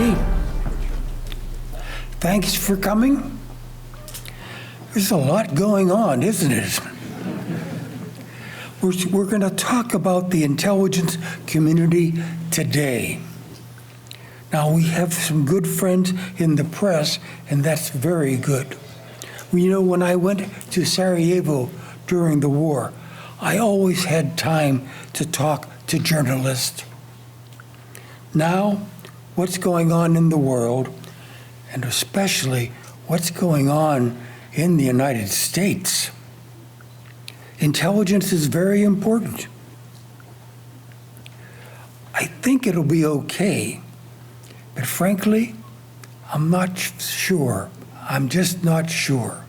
Okay. Thanks for coming. There's a lot going on, isn't it? We're going to talk about the intelligence community today. Now, we have some good friends in the press, and that's very good. You know, when I went to Sarajevo during the war, I always had time to talk to journalists. Now, what's going on in the world, and especially what's going on in the United States? Intelligence is very important. I think it'll be okay, but frankly, I'm not sure. I'm just not sure.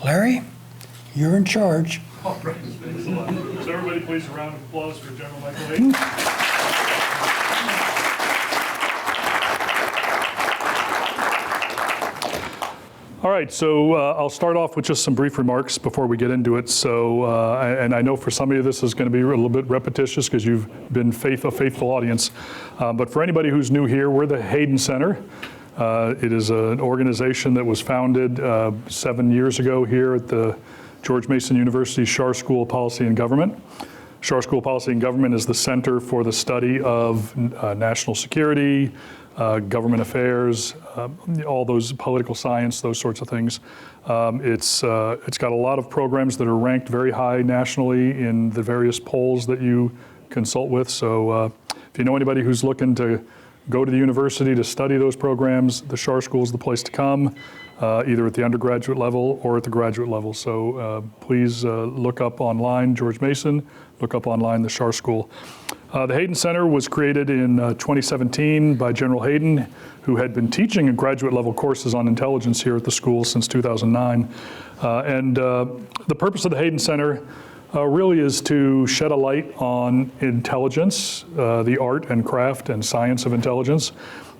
Larry, you're in charge. All right, thanks a lot. So everybody please a round of applause for General Michael Hayden. All right, so I'll start off with just some brief remarks before we get into it. So, and I know for some of you this is going to be a little bit repetitious because you've been a faithful audience. But for anybody who's new here, we're the Hayden Center. It is an organization that was founded 7 years ago here at the George Mason University Schar School of Policy and Government. Schar School of Policy and Government is the center for the study of national security, government affairs, all those political science, those sorts of things. It's got a lot of programs that are ranked very high nationally in the various polls that you consult with. So if you know anybody who's looking to go to the university to study those programs, the Schar School is the place to come, either at the undergraduate level or at the graduate level. So please look up online George Mason, look up online the Schar School. The Hayden Center was created in 2017 by General Hayden, who had been teaching graduate level courses on intelligence here at the school since 2009. The purpose of the Hayden Center really is to shed a light on intelligence, the art and craft and science of intelligence,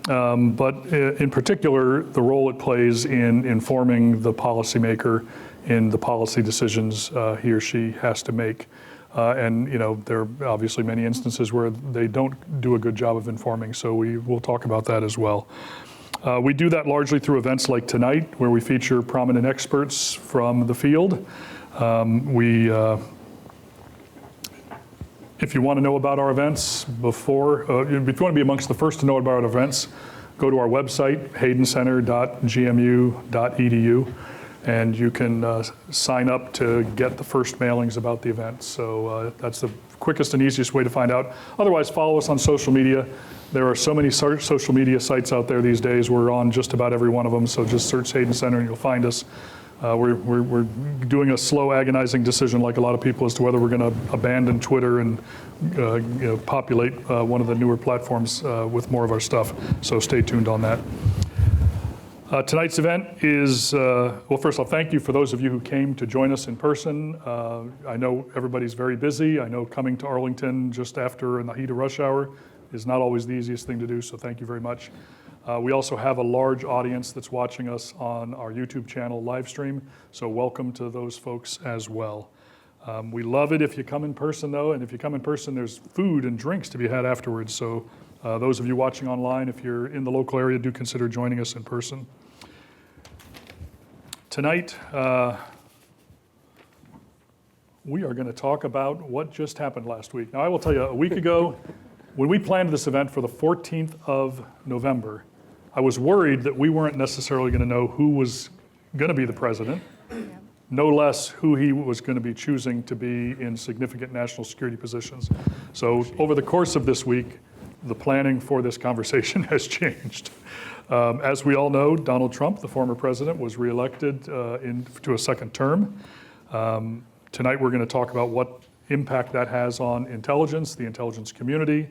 but in particular, the role it plays in informing the policymaker in the policy decisions he or she has to make. And you know, there are obviously many instances where they don't do a good job of informing, so we will talk about that as well. We do that largely through events like tonight, where we feature prominent experts from the field. If you want to know about our events if you want to be amongst the first to know about our events, go to our website, haydencenter.gmu.edu, and you can sign up to get the first mailings about the events. So that's the quickest and easiest way to find out. Otherwise, follow us on social media. There are so many social media sites out there these days. We're on just about every one of them, so just search Hayden Center and you'll find us. We're doing a slow, agonizing decision, like a lot of people, as to whether we're going to abandon Twitter and populate one of the newer platforms with more of our stuff. So stay tuned on that. Tonight's event is, well, first I'll thank you for those of you who came to join us in person. I know everybody's very busy. I know coming to Arlington just after in the heat of rush hour is not always the easiest thing to do, so thank you very much. We also have a large audience that's watching us on our YouTube channel live stream, so welcome to those folks as well. We love it if you come in person, though, and if you come in person, there's food and drinks to be had afterwards. So those of you watching online, if you're in the local area, do consider joining us in person. Tonight, we are going to talk about what just happened last week. Now, I will tell you, a week ago, when we planned this event for the 14th of November, I was worried that we weren't necessarily going to know who was going to be the president, no less who he was going to be choosing to be in significant national security positions. So over the course of this week, the planning for this conversation has changed. As we all know, Donald Trump, the former president, was reelected to a second term. Tonight we're going to talk about what impact that has on intelligence, the intelligence community,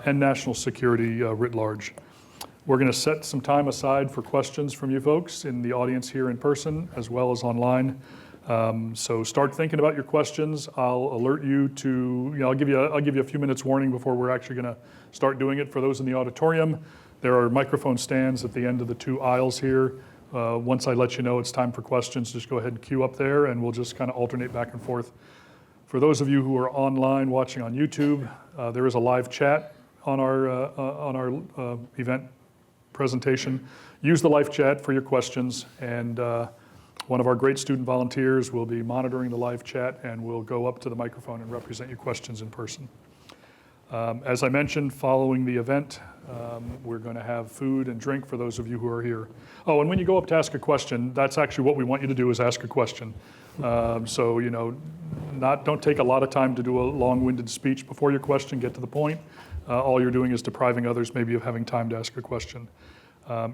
and national security writ large. We're going to set some time aside for questions from you folks in the audience here in person as well as online. So start thinking about your questions. I'll alert you to, I'll give you a few minutes warning before we're actually going to start doing it. For those in the auditorium, there are microphone stands at the end of the two aisles here. Once I let you know it's time for questions, just go ahead and queue up there and we'll just kind of alternate back and forth. For those of you who are online watching on YouTube, there is a live chat on our event presentation, use the live chat for your questions, and one of our great student volunteers will be monitoring the live chat and will go up to the microphone and represent your questions in person. As I mentioned, following the event, we're going to have food and drink for those of you who are here. Oh, and when you go up to ask a question, that's actually what we want you to do, is ask a question. So, you know, don't take a lot of time to do a long-winded speech before your question, get to the point. All you're doing is depriving others maybe of having time to ask a question.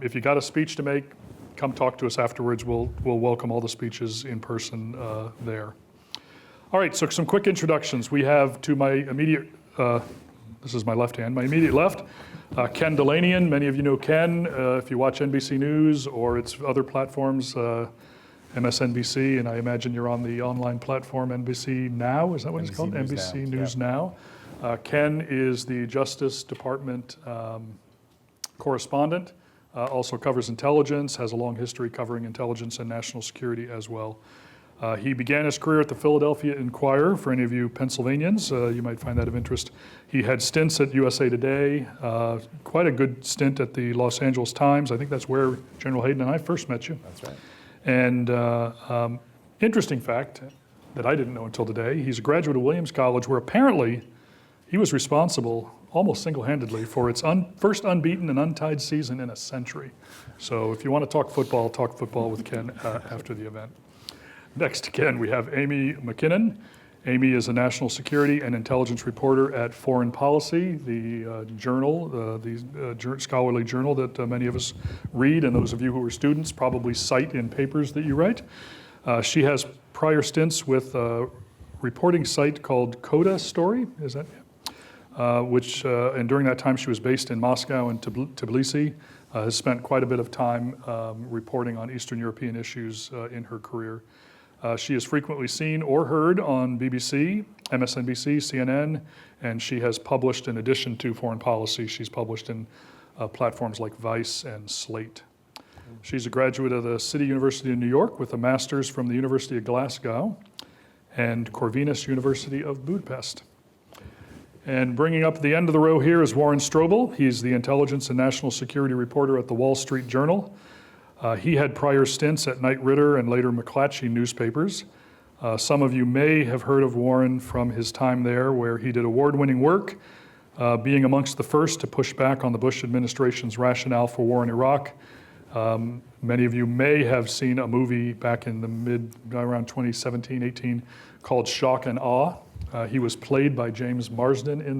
If you got a speech to make, come talk to us afterwards. We'll welcome all the speeches in person there. All right, so some quick introductions. We have to my immediate, this is my left hand, my immediate left, Ken Delanian. Many of you know Ken if you watch NBC News or its other platforms, MSNBC, and I imagine you're on the online platform NBC Now, is that what it's called? NBC News Now. Ken is the Justice Department correspondent, also covers intelligence, has a long history covering intelligence and national security as well. He began his career at the Philadelphia Inquirer. For any of you Pennsylvanians, you might find that of interest. He had stints at USA Today, quite a good stint at the Los Angeles Times. I think that's where General Hayden and I first met you. That's right. And interesting fact that I didn't know until today, he's a graduate of Williams College, where apparently he was responsible almost single-handedly for its first unbeaten and untied season in a century. So if you want to talk football with Ken after the event. Next to Ken, we have Amy McKinnon. Amy is a national security and intelligence reporter at Foreign Policy, the journal, the scholarly journal that many of us read, and those of you who are students probably cite in papers that you write. She has prior stints with a reporting site called Coda Story, is that? And during that time she was based in Moscow and Tbilisi, has spent quite a bit of time reporting on Eastern European issues in her career. She is frequently seen or heard on BBC, MSNBC, CNN, and she has published, in addition to Foreign Policy, she's published in platforms like Vice and Slate. She's a graduate of the City University of New York with a master's from the University of Glasgow and Corvinus University of Budapest. And bringing up the end of the row here is Warren Strobel. He's the intelligence and national security reporter at the Wall Street Journal. He had prior stints at Knight Ridder and later McClatchy newspapers. Some of you may have heard of Warren from his time there, where he did award-winning work, being amongst the first to push back on the Bush administration's rationale for war in Iraq. Many of you may have seen a movie back in the around 2017, 18, called Shock and Awe. He was played by James Marsden in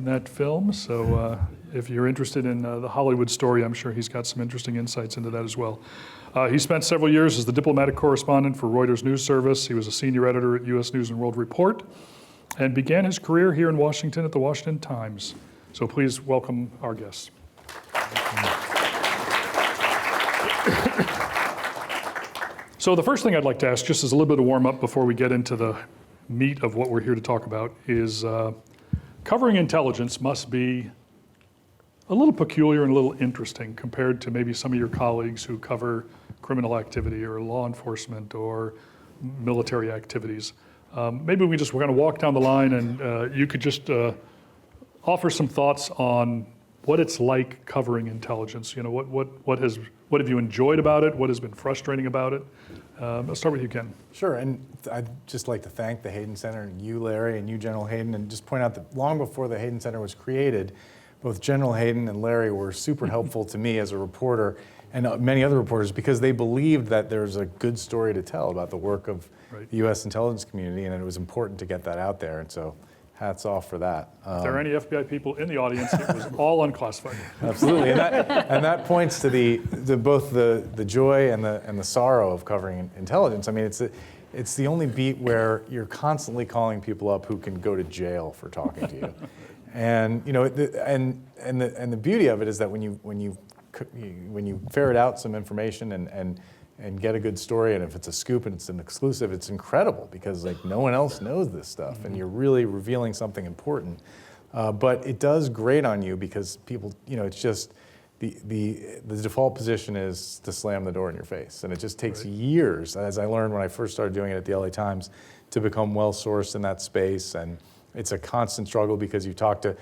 that film. So if you're interested in the Hollywood story, I'm sure he's got some interesting insights into that as well. He spent several years as the diplomatic correspondent for Reuters News Service. He was a senior editor at U.S. News and World Report and began his career here in Washington at the Washington Times. So please welcome our guests. So the first thing I'd like to ask, just as a little bit of warm up before we get into the meat of what we're here to talk about, is covering intelligence must be a little peculiar and a little interesting compared to maybe some of your colleagues who cover criminal activity or law enforcement or military activities. Maybe we're going to walk down the line and you could just offer some thoughts on what it's like covering intelligence. You know, what have you enjoyed about it? What has been frustrating about it? I'll start with you, Ken. Sure, and I'd just like to thank the Hayden Center and you, Larry, and you, General Hayden, and just point out that long before the Hayden Center was created, both General Hayden and Larry were super helpful to me as a reporter and many other reporters, because they believed that there's a good story to tell about the work of the U.S. intelligence community, and it was important to get that out there. And so hats off for that. If there are any FBI people in the audience, it was all unclassified. Absolutely, and that points to both the joy and the sorrow of covering intelligence. I mean, it's the only beat where you're constantly calling people up who can go to jail for talking to you, and you know, the beauty of it is that when you ferret out some information and get a good story, and if it's a scoop and it's an exclusive, it's incredible, because like no one else knows this stuff, and you're really revealing something important. But it does grate on you because people, you know, it's just the default position is to slam the door in your face, and it just takes years, as I learned when I first started doing it at the LA Times, to become well sourced in that space. And it's a constant struggle because you talk to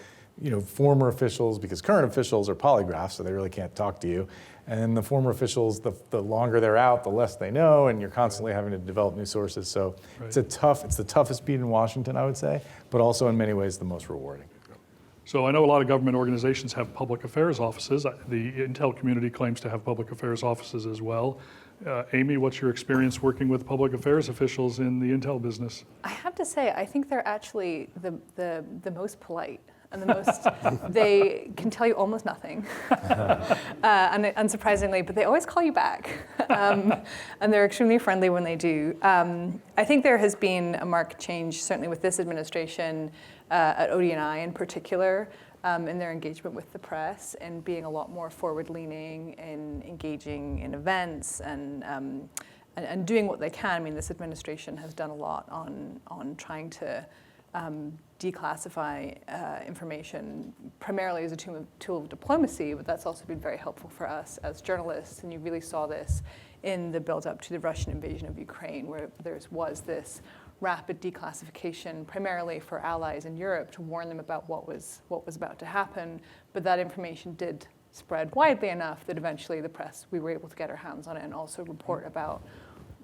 former officials, because current officials are polygraphs, so they really can't talk to you. And the former officials, the longer they're out, the less they know, and you're constantly having to develop new sources. So it's the toughest beat in Washington, I would say, but also in many ways the most rewarding. So I know a lot of government organizations have public affairs offices. The Intel community claims to have public affairs offices as well. Amy, what's your experience working with public affairs officials in the Intel business? I have to say, I think they're actually the most polite and the most, they can tell you almost nothing, and unsurprisingly, but they always call you back, and they're extremely friendly when they do. I think there has been a marked change, certainly with this administration, at ODNI in particular, in their engagement with the press and being a lot more forward-leaning and engaging in events and doing what they can. I mean, this administration has done a lot on trying to declassify information primarily as a tool of diplomacy, but that's also been very helpful for us as journalists. And you really saw this in the build-up to the Russian invasion of Ukraine, where there was this rapid declassification, primarily for allies in Europe, to warn them about what was about to happen. But that information did spread widely enough that eventually the press, we were able to get our hands on it and also report about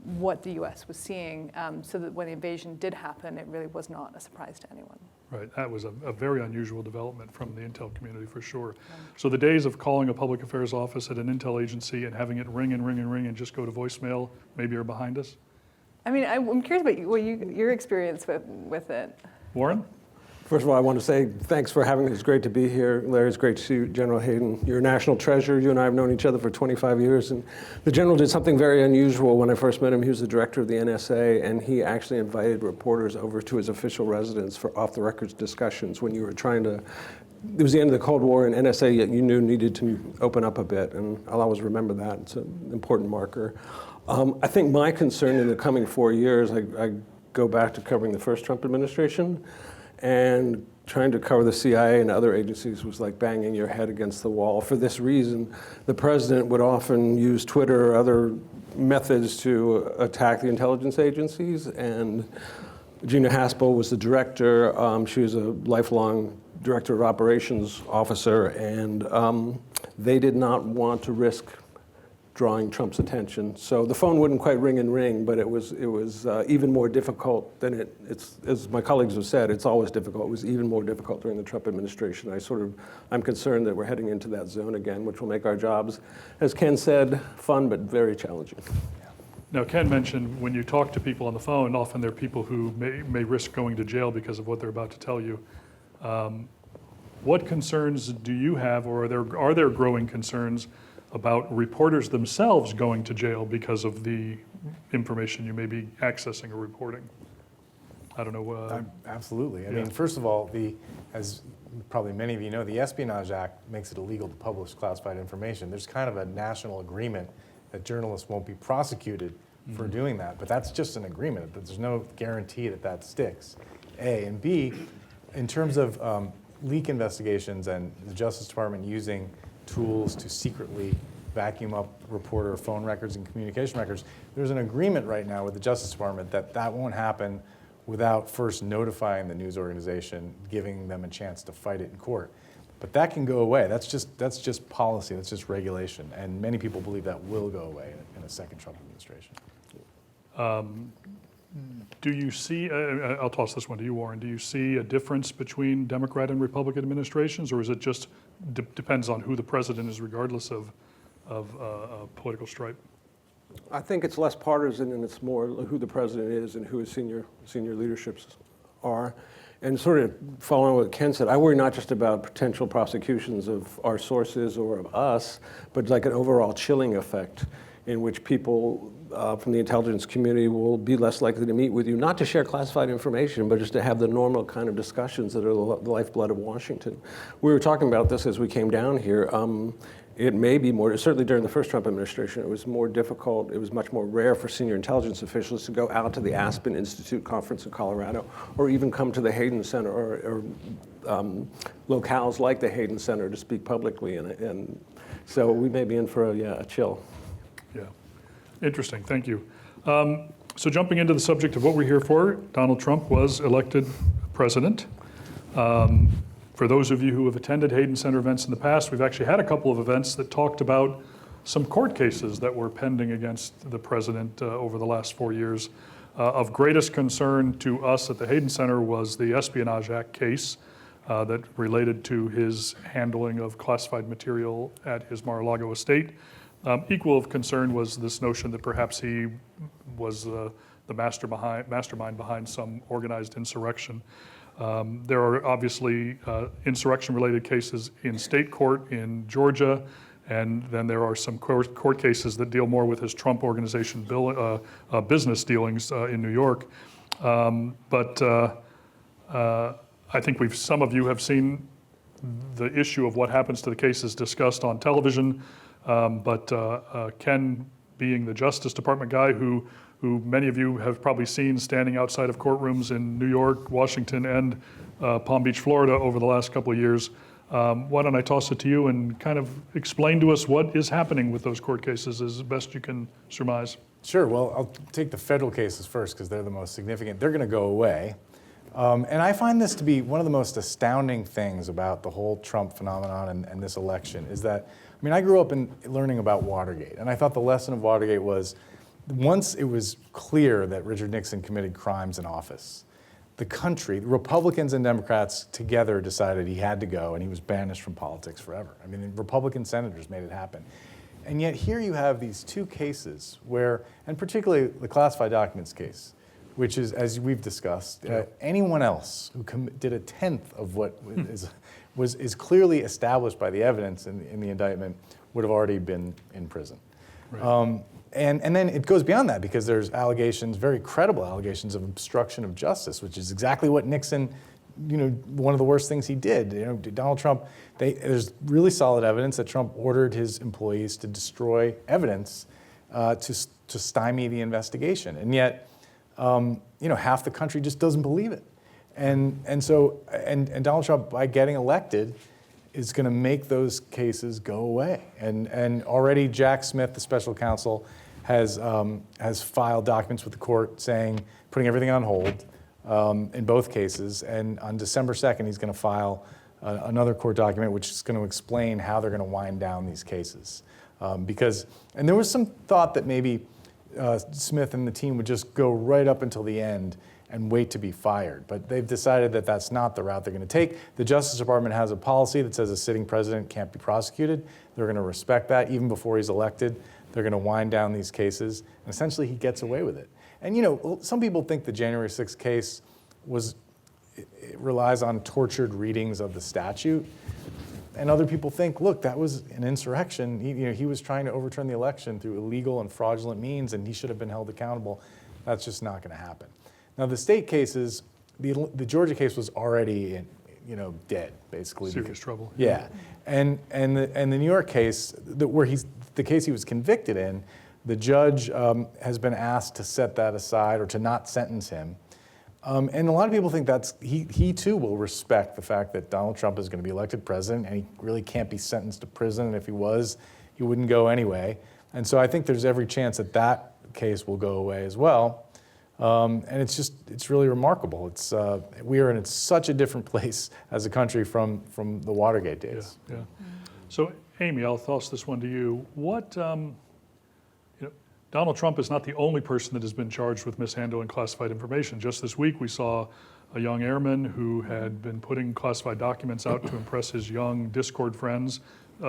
what the US was seeing, so that when the invasion did happen, it really was not a surprise to anyone. Right, that was a very unusual development from the Intel community for sure. So the days of calling a public affairs office at an Intel agency and having it ring and ring and ring and just go to voicemail maybe are behind us? I mean, I'm curious about your experience with it. Warren? First of all, I want to say thanks for having me. It's great to be here. Larry, it's great to see you, General Hayden. You're a national treasure. You and I have known each other for 25 years. And the General did something very unusual when I first met him. He was the director of the NSA, and he actually invited reporters over to his official residence for off-the-records discussions when you were trying to. It was the end of the Cold War, and NSA, you knew, needed to open up a bit. And I'll always remember that. It's an important marker. I think my concern in the coming 4 years, I go back to covering the first Trump administration. And trying to cover the CIA and other agencies was like banging your head against the wall. For this reason, the president would often use Twitter or other methods to attack the intelligence agencies. And Gina Haspel was the director. She was a lifelong director of operations officer. And they did not want to risk drawing Trump's attention. So the phone wouldn't quite ring and ring, but it was even more difficult than it's, as my colleagues have said, it's always difficult. It was even more difficult during the Trump administration. I'm concerned that we're heading into that zone again, which will make our jobs, as Ken said, fun but very challenging. Now, Ken mentioned when you talk to people on the phone, often they're people who may risk going to jail because of what they're about to tell you. What concerns do you have, or are there growing concerns about reporters themselves going to jail because of the information you may be accessing or reporting? I don't know. Absolutely. I mean, first of all, as probably many of you know, the Espionage Act makes it illegal to publish classified information. There's kind of a national agreement that journalists won't be prosecuted for doing that, but that's just an agreement. There's no guarantee that sticks, A. And B, in terms of leak investigations and the Justice Department using tools to secretly vacuum up reporter phone records and communication records, there's an agreement right now with the Justice Department that won't happen without first notifying the news organization, giving them a chance to fight it in court. But that can go away. That's just policy. That's just regulation. And many people believe that will go away in a second Trump administration. Do you see, I'll toss this one to you, Warren, do you see a difference between Democrat and Republican administrations, or is it just depends on who the president is regardless of political stripe? I think it's less partisan and it's more who the president is and who his senior leaderships are. And sort of following what Ken said, I worry not just about potential prosecutions of our sources or of us, but like an overall chilling effect in which people from the intelligence community will be less likely to meet with you, not to share classified information, but just to have the normal kind of discussions that are the lifeblood of Washington. We were talking about this as we came down here. It may be more, certainly during the first Trump administration, it was more difficult, it was much more rare for senior intelligence officials to go out to the Aspen Institute conference in Colorado, or even come to the Hayden Center, or locales like the Hayden Center to speak publicly. And so we may be in for a chill. Yeah, interesting, thank you. So jumping into the subject of what we're here for, Donald Trump was elected president. For those of you who have attended Hayden Center events in the past, we've actually had a couple of events that talked about some court cases that were pending against the president over the last 4 years. Of greatest concern to us at the Hayden Center was the Espionage Act case that related to his handling of classified material at his Mar-a-Lago estate. Equal of concern was this notion that perhaps he was the mastermind behind some organized insurrection. There are obviously insurrection-related cases in state court in Georgia, and then there are some court cases that deal more with his Trump organization business dealings in New York. But I think some of you have seen the issue of what happens to the cases discussed on television. But Ken, being the Justice Department guy who many of you have probably seen standing outside of courtrooms in New York, Washington, and Palm Beach, Florida over the last couple of years, why don't I toss it to you and kind of explain to us what is happening with those court cases as best you can surmise. Sure. Well, I'll take the federal cases first because they're the most significant. They're going to go away. And I find this to be one of the most astounding things about the whole Trump phenomenon and this election is that, I mean, I grew up learning about Watergate, and I thought the lesson of Watergate was once it was clear that Richard Nixon committed crimes in office, the country, Republicans and Democrats together decided he had to go and he was banished from politics forever. I mean, Republican senators made it happen. And yet here you have these two cases where, and particularly the classified documents case, which is, as we've discussed, anyone else who did a tenth of what is clearly established by the evidence in the indictment would have already been in prison. Right. And then it goes beyond that because there's allegations, very credible allegations of obstruction of justice, which is exactly what Nixon, one of the worst things he did. Donald Trump, there's really solid evidence that Trump ordered his employees to destroy evidence to stymie the investigation. And yet, half the country just doesn't believe it. And so Donald Trump, by getting elected, is going to make those cases go away. And already Jack Smith, the special counsel, has filed documents with the court putting everything on hold in both cases. And on December 2nd, he's going to file another court document which is going to explain how they're going to wind down these cases. And there was some thought that maybe Smith and the team would just go right up until the end and wait to be fired. But they've decided that that's not the route they're going to take. The Justice Department has a policy that says a sitting president can't be prosecuted. They're going to respect that even before he's elected. They're going to wind down these cases. And essentially, he gets away with it. And, some people think the January 6th case it relies on tortured readings of the statute. And other people think, look, that was an insurrection. He was trying to overturn the election through illegal and fraudulent means, and he should have been held accountable. That's just not going to happen. Now, the state cases, the Georgia case was already, dead, basically. Serious trouble. Yeah, and the New York case, the case he was convicted in, the judge has been asked to set that aside or to not sentence him. And a lot of people think he too will respect the fact that Donald Trump is going to be elected president, and he really can't be sentenced to prison. And if he was, he wouldn't go anyway. And so I think there's every chance that case will go away as well. And it's really remarkable. We are in such a different place as a country from the Watergate days. Yeah. So, Amy, I'll toss this one to you. Donald Trump is not the only person that has been charged with mishandling classified information. Just this week, we saw a young airman who had been putting classified documents out to impress his young Discord friends,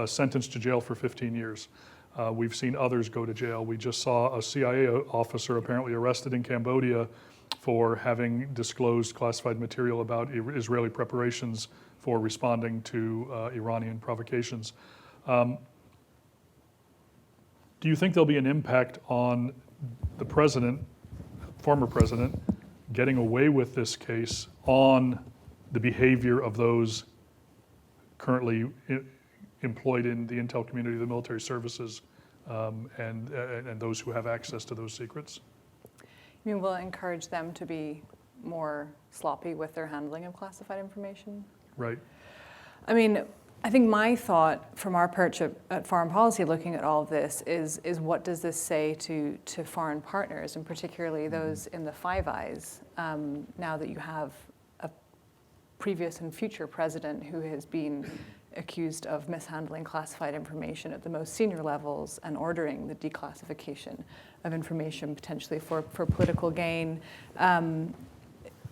sentenced to jail for 15 years. We've seen others go to jail. We just saw a CIA officer apparently arrested in Cambodia for having disclosed classified material about Israeli preparations for responding to Iranian provocations. Do you think there'll be an impact on the president, former president, getting away with this case on the behavior of those currently employed in the intel community, the military services, and those who have access to those secrets? You mean we'll encourage them to be more sloppy with their handling of classified information? Right. I mean, I think my thought from our perch at foreign policy looking at all of this is what does this say to foreign partners, and particularly those in the Five Eyes, now that you have previous and future president who has been accused of mishandling classified information at the most senior levels and ordering the declassification of information potentially for political gain.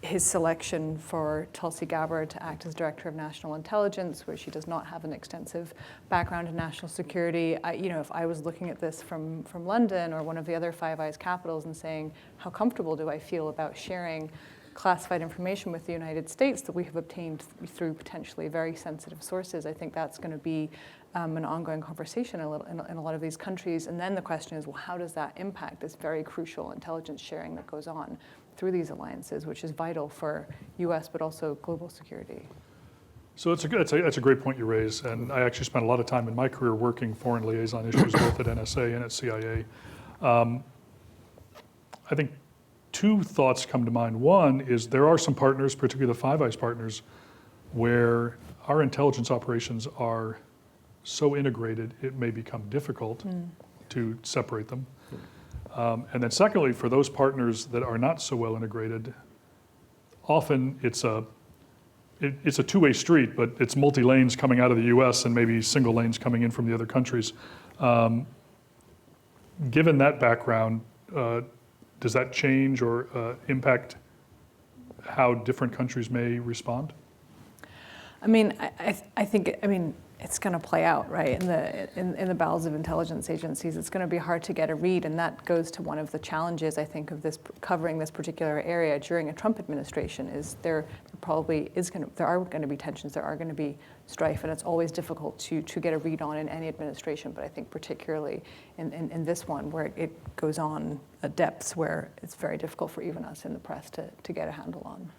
His selection for Tulsi Gabbard to act as Director of National Intelligence, where she does not have an extensive background in national security. If I was looking at this from London or one of the other Five Eyes capitals and saying, how comfortable do I feel about sharing classified information with the United States that we have obtained through potentially very sensitive sources, I think that's going to be an ongoing conversation in a lot of these countries. And then the question is, well, how does that impact this very crucial intelligence sharing that goes on through these alliances, which is vital for US but also global security? So that's a great point you raise, and I actually spent a lot of time in my career working foreign liaison issues both at NSA and at CIA. I think two thoughts come to mind. One is there are some partners, particularly the Five Eyes partners, where our intelligence operations are so integrated it may become difficult to separate them. And then secondly, for those partners that are not so well integrated, often it's a two-way street, but it's multi-lanes coming out of the US and maybe single lanes coming in from the other countries. Given that background, does that change or impact how different countries may respond? I mean, I think it's going to play out, right? In the bowels of intelligence agencies, it's going to be hard to get a read, and that goes to one of the challenges, I think, of this covering this particular area during a Trump administration. Is there are going to be tensions, there are going to be strife, and it's always difficult to get a read on in any administration. But I think particularly in this one, where it goes on at depths where it's very difficult for even us in the press to get a handle on.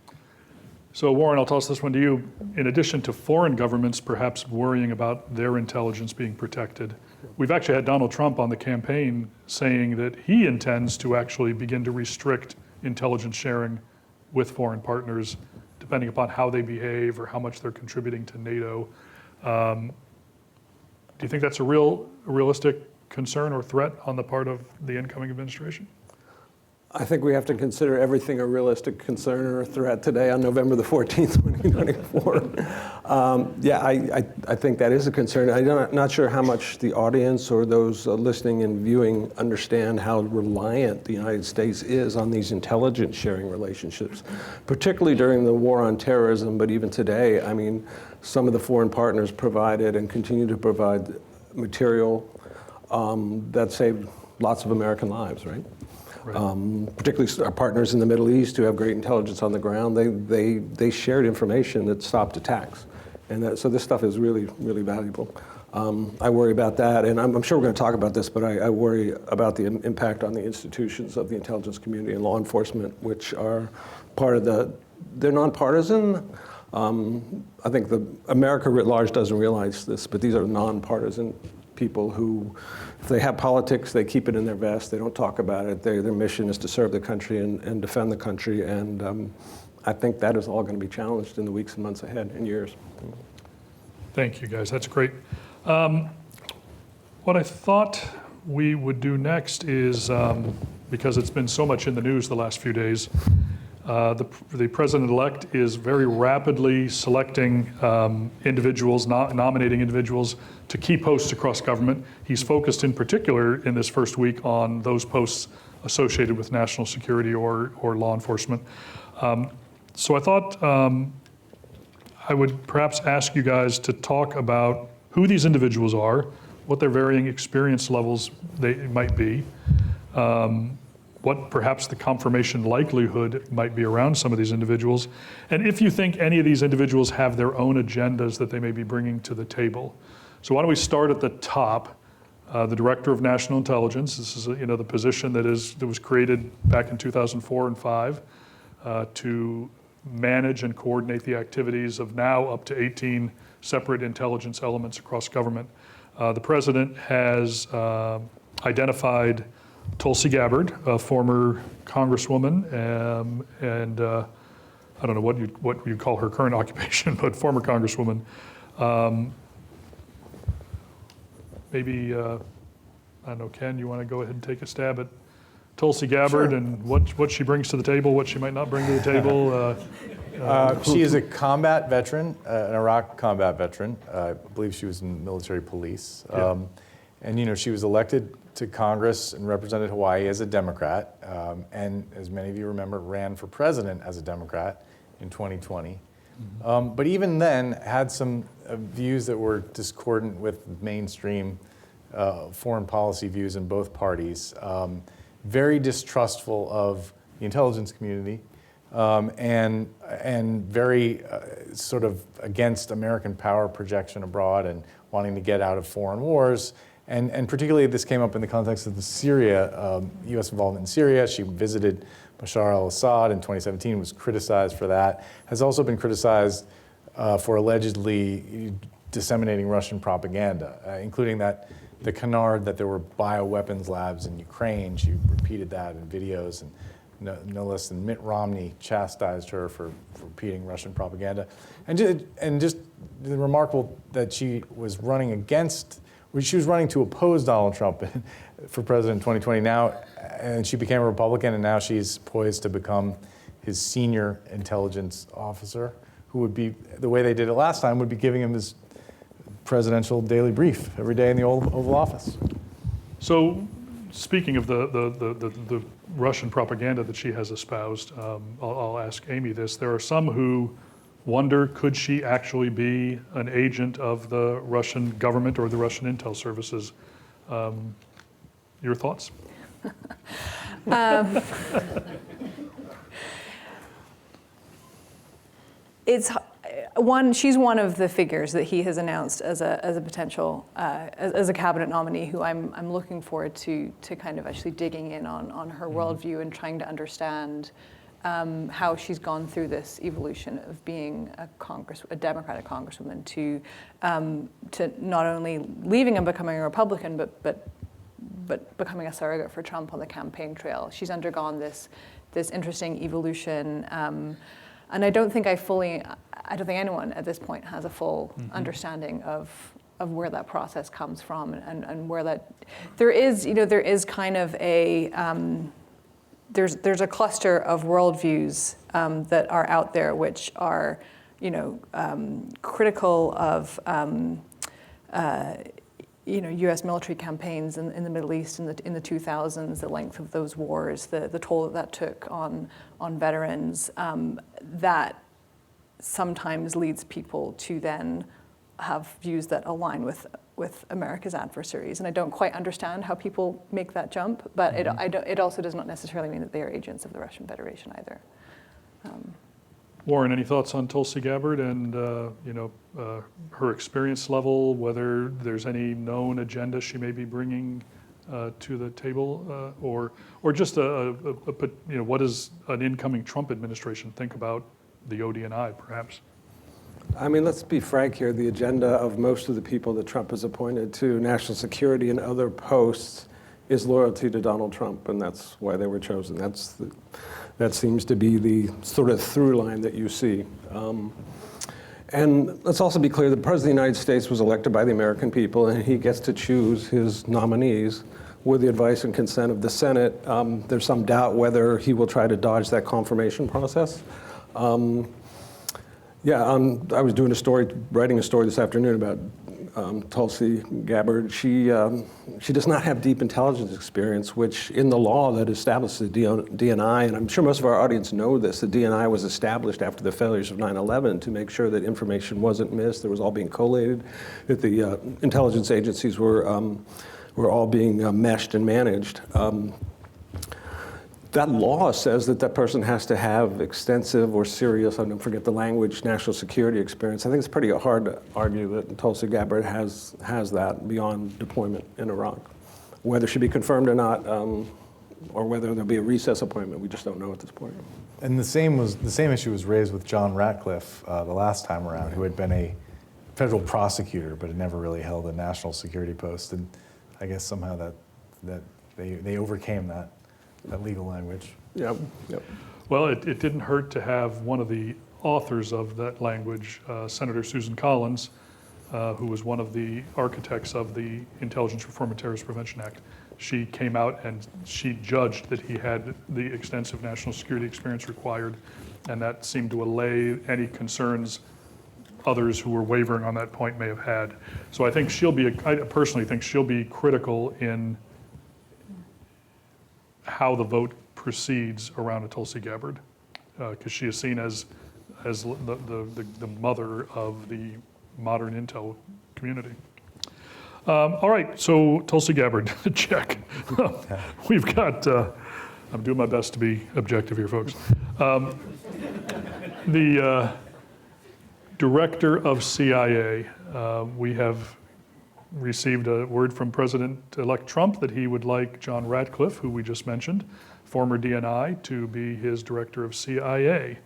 So Warren, I'll toss this one to you. In addition to foreign governments perhaps worrying about their intelligence being protected, we've actually had Donald Trump on the campaign saying that he intends to actually begin to restrict intelligence sharing with foreign partners, depending upon how they behave or how much they're contributing to NATO. Do you think that's a realistic concern or threat on the part of the incoming administration? I think we have to consider everything a realistic concern or a threat today on November the 14th, 2024. I think that is a concern. I'm not sure how much the audience or those listening and viewing understand how reliant the United States is on these intelligence sharing relationships, particularly during the war on terrorism, but even today. I mean, some of the foreign partners provided and continue to provide material that saved lots of American lives, right? Particularly our partners in the Middle East who have great intelligence on the ground, they shared information that stopped attacks. And so this stuff is really, really valuable. I worry about that, and I'm sure we're going to talk about this, but I worry about the impact on the institutions of the intelligence community and law enforcement, which are they're nonpartisan. I think America writ large doesn't realize this, but these are nonpartisan people who, if they have politics, they keep it in their vest. They don't talk about it. Their mission is to serve the country and defend the country. And I think that is all going to be challenged in the weeks and months ahead and years. Thank you, guys. That's great. What I thought we would do next is, because it's been so much in the news the last few days, the president-elect is very rapidly selecting individuals, nominating individuals to key posts across government. He's focused in particular in this first week on those posts associated with national security or law enforcement. So I thought I would perhaps ask you guys to talk about who these individuals are, what their varying experience levels they might be, what perhaps the confirmation likelihood might be around some of these individuals, and if you think any of these individuals have their own agendas that they may be bringing to the table. So why don't we start at the top, the Director of National Intelligence. This is the position that was created back in 2004 and 5 to manage and coordinate the activities of now up to 18 separate intelligence elements across government. The President has identified Tulsi Gabbard, a former Congresswoman, and I don't know what you call her current occupation, but former Congresswoman. Maybe, I don't know, Ken, you want to go ahead and take a stab at Tulsi Gabbard? Sure. And what she brings to the table, what she might not bring to the table? She is a combat veteran, an Iraq combat veteran. I believe she was in military police. And she was elected to Congress and represented Hawaii as a Democrat. And as many of you remember, ran for president as a Democrat in 2020. But even then had some views that were discordant with mainstream foreign policy views in both parties. Very distrustful of the intelligence community. And very sort of against American power projection abroad and wanting to get out of foreign wars. And particularly this came up in the context of the Syria, U.S. involvement in Syria. She visited Bashar al-Assad in 2017, was criticized for that. Has also been criticized for allegedly disseminating Russian propaganda, including the canard that there were bioweapons labs in Ukraine. She repeated that in videos, and no less than Mitt Romney chastised her for repeating Russian propaganda. And just remarkable that she was running to oppose Donald Trump for president in 2020 now, and she became a Republican, and now she's poised to become his senior intelligence officer, who would be, the way they did it last time, would be giving him his presidential daily brief every day in the Oval Office. So, speaking of the Russian propaganda that she has espoused, I'll ask Amy this. There are some who wonder, could she actually be an agent of the Russian government or the Russian intel services? Your thoughts? She's one of the figures that he has announced as a potential, as a cabinet nominee who I'm looking forward to kind of actually digging in on her worldview and trying to understand how she's gone through this evolution of being a Democratic congresswoman to not only leaving and becoming a Republican, but becoming a surrogate for Trump on the campaign trail. She's undergone this interesting evolution, and I don't think anyone at this point has a full understanding of where that process comes from, and where that there is kind of a there's a cluster of worldviews that are out there which are critical of U.S. military campaigns in the Middle East in the 2000s, the length of those wars, the toll that took on veterans, that sometimes leads people to then have views that align with America's adversaries. And I don't quite understand how people make that jump, but it also does not necessarily mean that they are agents of the Russian Federation either. Warren, any thoughts on Tulsi Gabbard and her experience level, whether there's any known agenda she may be bringing to the table, or just what does an incoming Trump administration think about the ODNI, perhaps? I mean, let's be frank here. The agenda of most of the people that Trump has appointed to national security and other posts is loyalty to Donald Trump, and that's why they were chosen. That seems to be the sort of through line that you see. And let's also be clear, the President of the United States was elected by the American people, and he gets to choose his nominees with the advice and consent of the Senate. There's some doubt whether he will try to dodge that confirmation process. I was writing a story this afternoon about Tulsi Gabbard. She does not have deep intelligence experience, which in the law that establishes the DNI, and I'm sure most of our audience know this, the DNI was established after the failures of 9/11 to make sure that information wasn't missed, that it was all being collated, that the intelligence agencies were all being meshed and managed. That law says that person has to have extensive or serious, I don't forget the language, national security experience. I think it's pretty hard to argue that Tulsi Gabbard has that beyond deployment in Iraq. Whether she be confirmed or not, or whether there'll be a recess appointment, we just don't know at this point. And the same issue was raised with John Ratcliffe the last time around, who had been a federal prosecutor but had never really held a national security post. And I guess somehow that they overcame that legal language. Yep. Well, it didn't hurt to have one of the authors of that language, Senator Susan Collins, who was one of the architects of the Intelligence Reform and Terrorist Prevention Act. She came out and she judged that he had the extensive national security experience required And that seemed to allay any concerns others who were wavering on that point may have had. So I think I personally think she'll be critical in how the vote proceeds around a Tulsi Gabbard, because she is seen as the mother of the modern intel community. All right, so Tulsi Gabbard, check. We've got, I'm doing my best to be objective here, folks. The director of CIA, we have received a word from President-elect Trump that he would like John Ratcliffe, who we just mentioned, former DNI, to be his director of CIA.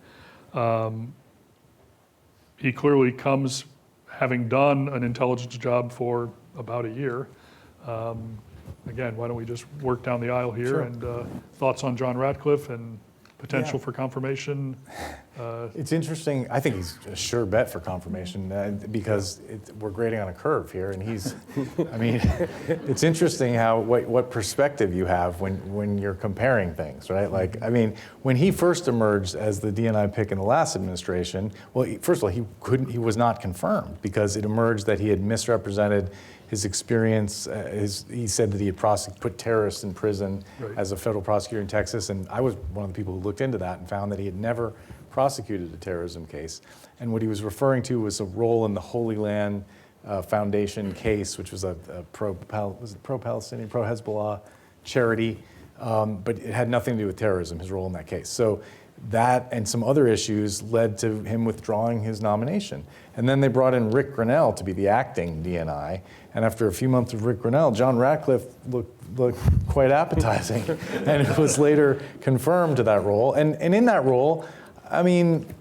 He clearly comes having done an intelligence job for about a year. Again, why don't we just work down the aisle here? Sure. And thoughts on John Ratcliffe and potential for confirmation? It's interesting. I think he's a sure bet for confirmation because we're grading on a curve here, and he's. I mean, it's interesting how what perspective you have when you're comparing things, right? Like, I mean, when he first emerged as the DNI pick in the last administration, well, first of all, he was not confirmed because it emerged that he had misrepresented his experience. He said that he had put terrorists in prison as a federal prosecutor in Texas, and I was one of the people who looked into that and found that he had never prosecuted a terrorism case. And what he was referring to was a role in the Holy Land Foundation case, which was a pro-Palestinian, pro-Hezbollah charity, but it had nothing to do with terrorism, his role in that case. So that and some other issues led to him withdrawing his nomination. And then they brought in Rick Grinnell to be the acting DNI. And after a few months of Rick Grinnell, John Ratcliffe looked quite appetizing and was later confirmed to that role. And in that role, I mean,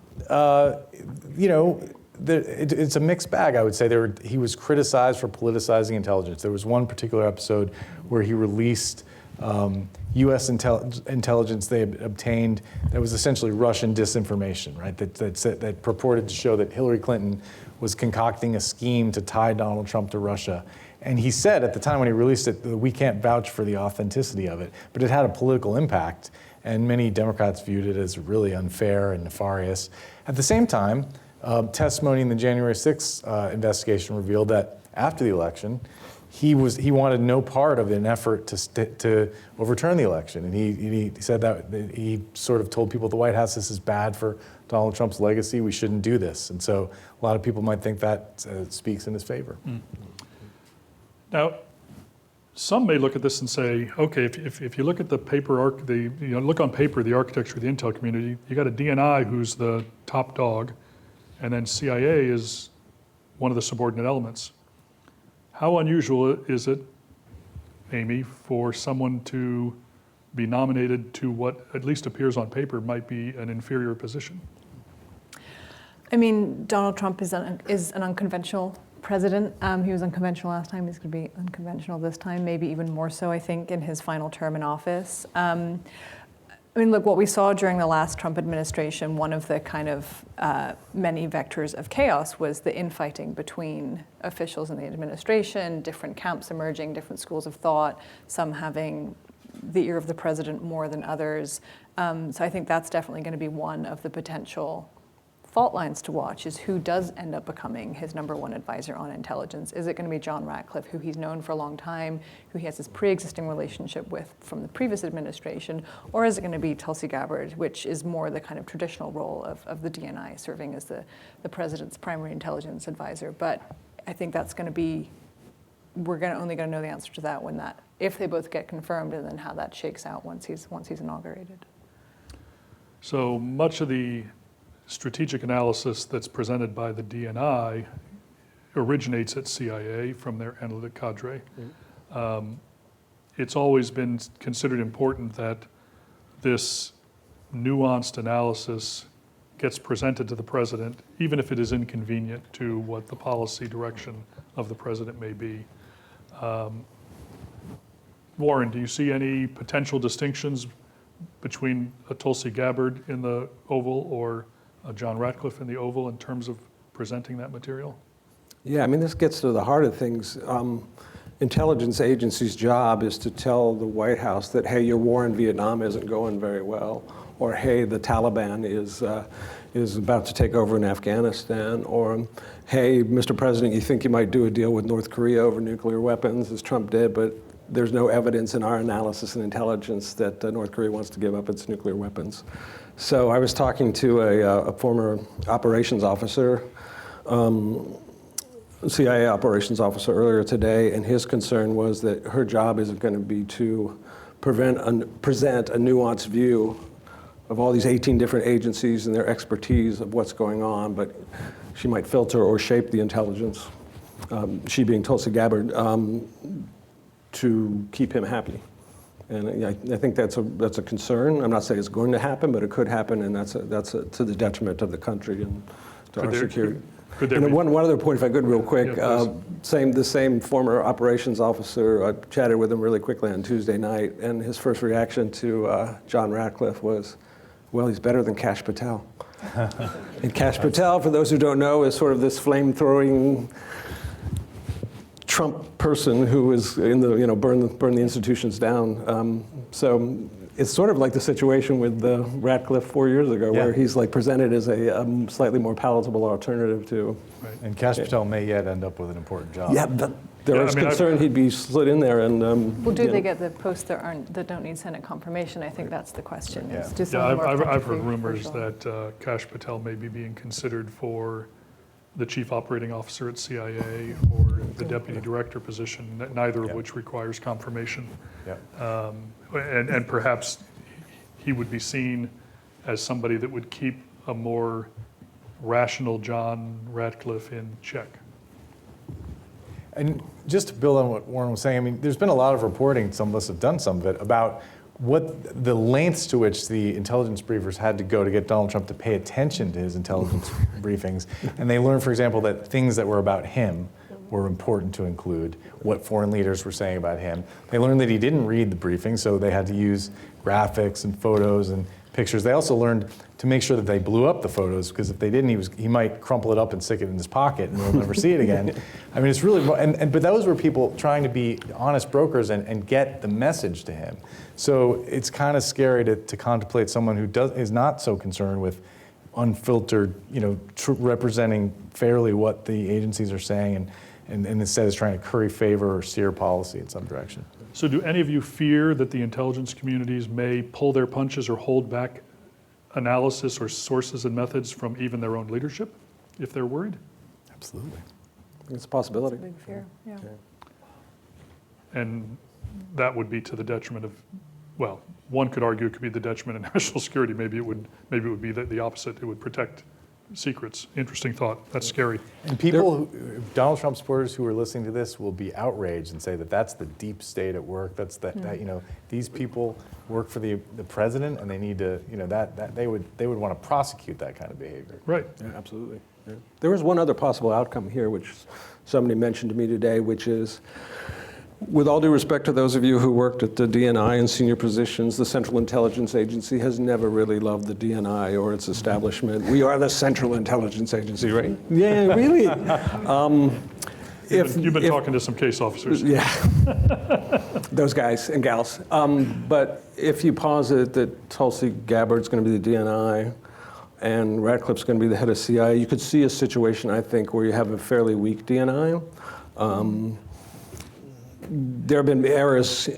it's a mixed bag, I would say. He was criticized for politicizing intelligence. There was one particular episode where he released U.S. intelligence they had obtained that was essentially Russian disinformation, right? That purported to show that Hillary Clinton was concocting a scheme to tie Donald Trump to Russia. And he said at the time when he released it, we can't vouch for the authenticity of it, but it had a political impact, and many Democrats viewed it as really unfair and nefarious. At the same time, testimony in the January 6th investigation revealed that after the election, he wanted no part of an effort to overturn the election. And he said that he sort of told people at the White House, this is bad for Donald Trump's legacy, we shouldn't do this. And so a lot of people might think that speaks in his favor. Now, some may look at this and say, okay, if you look at the look on paper, the architecture of the intel community, you got a DNI who's the top dog, and then CIA is one of the subordinate elements. How unusual is it, Amy, for someone to be nominated to what at least appears on paper might be an inferior position? I mean, Donald Trump is an unconventional president. He was unconventional last time. He's going to be unconventional this time, maybe even more so, I think, in his final term in office. I mean, look, what we saw during the last Trump administration, one of the kind of many vectors of chaos was the infighting between officials in the administration, different camps emerging, different schools of thought, some having the ear of the president more than others. So I think that's definitely going to be one of the potential fault lines to watch, is who does end up becoming his #1 advisor on intelligence. Is it going to be John Ratcliffe, who he's known for a long time, who he has this pre-existing relationship with from the previous administration, or is it going to be Tulsi Gabbard, which is more the kind of traditional role of the DNI, serving as the president's primary intelligence advisor? But I think that's going to be, we're only going to know the answer to that if they both get confirmed, and then how that shakes out once he's inaugurated. So much of the strategic analysis that's presented by the DNI originates at CIA from their analytic cadre. It's always been considered important that this nuanced analysis gets presented to the president, even if it is inconvenient to what the policy direction of the president may be. Warren, do you see any potential distinctions between a Tulsi Gabbard in the Oval or John Ratcliffe in the Oval in terms of presenting that material? Yeah, I mean, this gets to the heart of things. Intelligence agency's job is to tell the White House that, hey, your war in Vietnam isn't going very well, or hey, the Taliban is about to take over in Afghanistan, or hey, Mr. President, you think you might do a deal with North Korea over nuclear weapons, as Trump did, but there's no evidence in our analysis and intelligence that North Korea wants to give up its nuclear weapons. So I was talking to a former operations officer, CIA operations officer earlier today, and his concern was that her job isn't going to be to present a nuanced view of all these 18 different agencies and their expertise of what's going on, but she might filter or shape the intelligence, she being Tulsi Gabbard, to keep him happy. And I think that's a concern. I'm not saying it's going to happen, but it could happen, and that's to the detriment of the country and to our security. And one other point, if I could, real quick. The same former operations officer, I chatted with him really quickly on Tuesday night, and his first reaction to John Ratcliffe was, well, he's better than Kash Patel. And Kash Patel, for those who don't know, is sort of this flame-throwing Trump person who is in the, burn the institutions down. So it's sort of like the situation with Ratcliffe 4 years ago, where he's like presented as a slightly more palatable alternative to. Right. And Kash Patel may yet end up with an important job. Yeah, but there was concern he'd be slid in there and. Well, do they get the posts that don't need Senate confirmation? I think that's the question. I've heard rumors that Kash Patel may be being considered for the chief operating officer at CIA or the deputy director position, neither of which requires confirmation. Yeah. And perhaps he would be seen as somebody that would keep a more rational John Ratcliffe in check. And just to build on what Warren was saying, I mean, there's been a lot of reporting, some of us have done some of it, about what the lengths to which the intelligence briefers had to go to get Donald Trump to pay attention to his intelligence briefings. And they learned, for example, that things that were about him were important to include, what foreign leaders were saying about him. They learned that he didn't read the briefing, so they had to use graphics and photos and pictures. They also learned to make sure that they blew up the photos, because if they didn't, he might crumple it up and stick it in his pocket and we'll never see it again. I mean, it's really, but those were people trying to be honest brokers and get the message to him. So it's kind of scary to contemplate someone who is not so concerned with unfiltered, representing fairly what the agencies are saying, and instead is trying to curry favor or steer policy in some direction. So do any of you fear that the intelligence communities may pull their punches or hold back analysis or sources and methods from even their own leadership if they're worried? Absolutely. I think it's a possibility. It's a big fear, yeah. And that would be to the detriment of, well, one could argue it could be the detriment of national security. Maybe it would be the opposite. It would protect secrets. Interesting thought. That's scary. And people, Donald Trump supporters who are listening to this will be outraged and say that that's the deep state at work. That's that these people work for the president, and they need to, that they would want to prosecute that kind of behavior. Right. Yeah, absolutely. Yeah. There was one other possible outcome here, which somebody mentioned to me today, which is, with all due respect to those of you who worked at the DNI in senior positions, the Central Intelligence Agency has never really loved the DNI or its establishment. We are the Central Intelligence Agency, right? Yeah, really. You've been talking to some case officers. Yeah, those guys and gals. But if you posit that Tulsi Gabbard's going to be the DNI and Ratcliffe's going to be the head of CIA, you could see a situation, I think, where you have a fairly weak DNI. There have been eras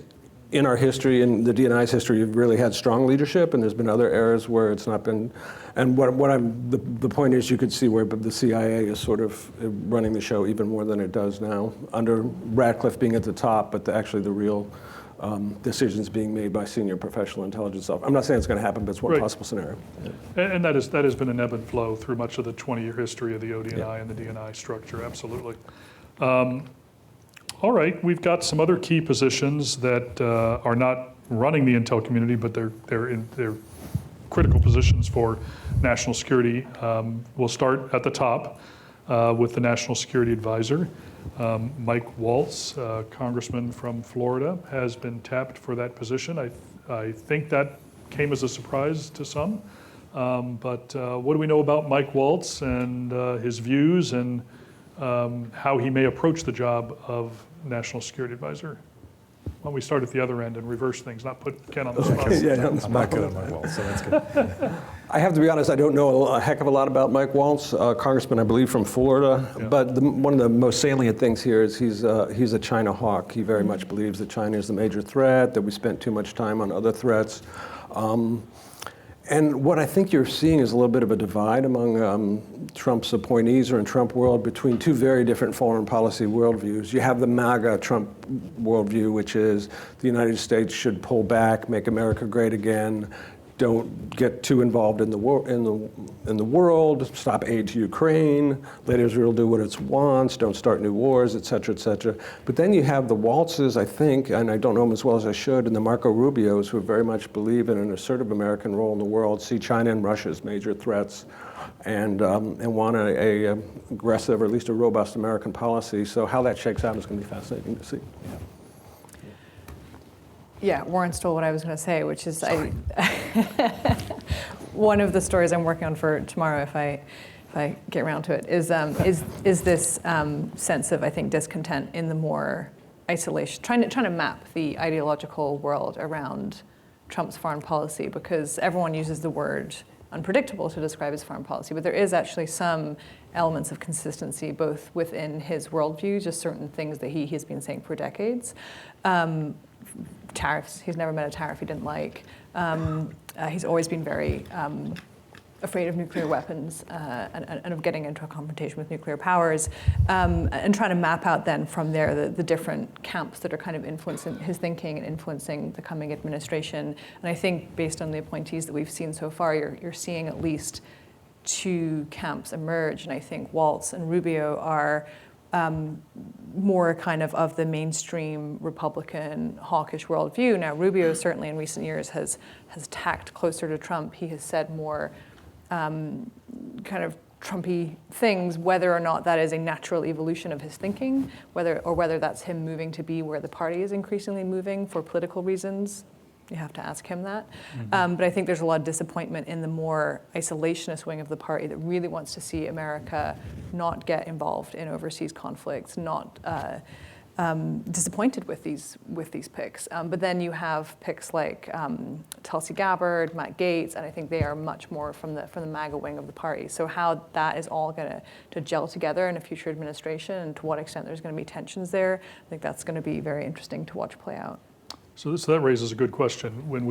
in our history, in the DNI's history, you've really had strong leadership, and there's been other eras where it's not been. And the point is, you could see where the CIA is sort of running the show even more than it does now, under Ratcliffe being at the top, but actually the real decisions being made by senior professional intelligence officers. I'm not saying it's going to happen, but it's one possible scenario. Yeah. And that has been an ebb and flow through much of the 20-year history of the ODNI and the DNI structure. Absolutely. All right, we've got some other key positions that are not running the intel community, but they're critical positions for national security. We'll start at the top with the National Security Advisor. Mike Waltz, congressman from Florida, has been tapped for that position. I think that came as a surprise to some. But what do we know about Mike Waltz and his views and how he may approach the job of National Security Advisor? Why don't we start at the other end and reverse things, not put Ken on the spot? Yeah, I'm not good at Mike Waltz, so that's good. I have to be honest, I don't know a heck of a lot about Mike Waltz, Congressman, I believe, from Florida. Yeah. But one of the most salient things here is he's a China hawk. He very much believes that China is the major threat, that we spent too much time on other threats. And what I think you're seeing is a little bit of a divide among Trump's appointees or in Trump world between two very different foreign policy worldviews. You have the MAGA Trump worldview, which is the United States should pull back, make America great again, don't get too involved in the world, stop aid to Ukraine, let Israel do what it wants, don't start new wars, et cetera, et cetera. But then you have the Waltzes, I think, and I don't know them as well as I should, and the Marco Rubios, who very much believe in an assertive American role in the world, see China and Russia as major threats, and want a aggressive or at least a robust American policy. So how that shakes out is going to be fascinating to see. Yeah, Warren stole what I was going to say, which is one of the stories I'm working on for tomorrow, if I get around to it, is this sense of, I think, discontent in the more isolation, trying to map the ideological world around Trump's foreign policy, because everyone uses the word unpredictable to describe his foreign policy, but there is actually some elements of consistency both within his worldview, just certain things that he has been saying for decades. Tariffs, he's never met a tariff he didn't like. He's always been very afraid of nuclear weapons and of getting into a confrontation with nuclear powers, and trying to map out then from there the different camps that are kind of influencing his thinking and influencing the coming administration. And I think based on the appointees that we've seen so far, you're seeing at least two camps emerge. And I think Waltz and Rubio are more kind of the mainstream Republican hawkish worldview. Now, Rubio certainly in recent years has tacked closer to Trump. He has said more kind of Trumpy things, whether or not that is a natural evolution of his thinking, whether that's him moving to be where the party is increasingly moving for political reasons. You have to ask him that. Mm-hmm. But I think there's a lot of disappointment in the more isolationist wing of the party that really wants to see America not get involved in overseas conflicts, not disappointed with these picks. But then you have picks like Tulsi Gabbard, Matt Gaetz, and I think they are much more from the MAGA wing of the party. So how that is all going to gel together in a future administration, and to what extent there's going to be tensions there, I think that's going to be very interesting to watch play out. So that raises a good question. When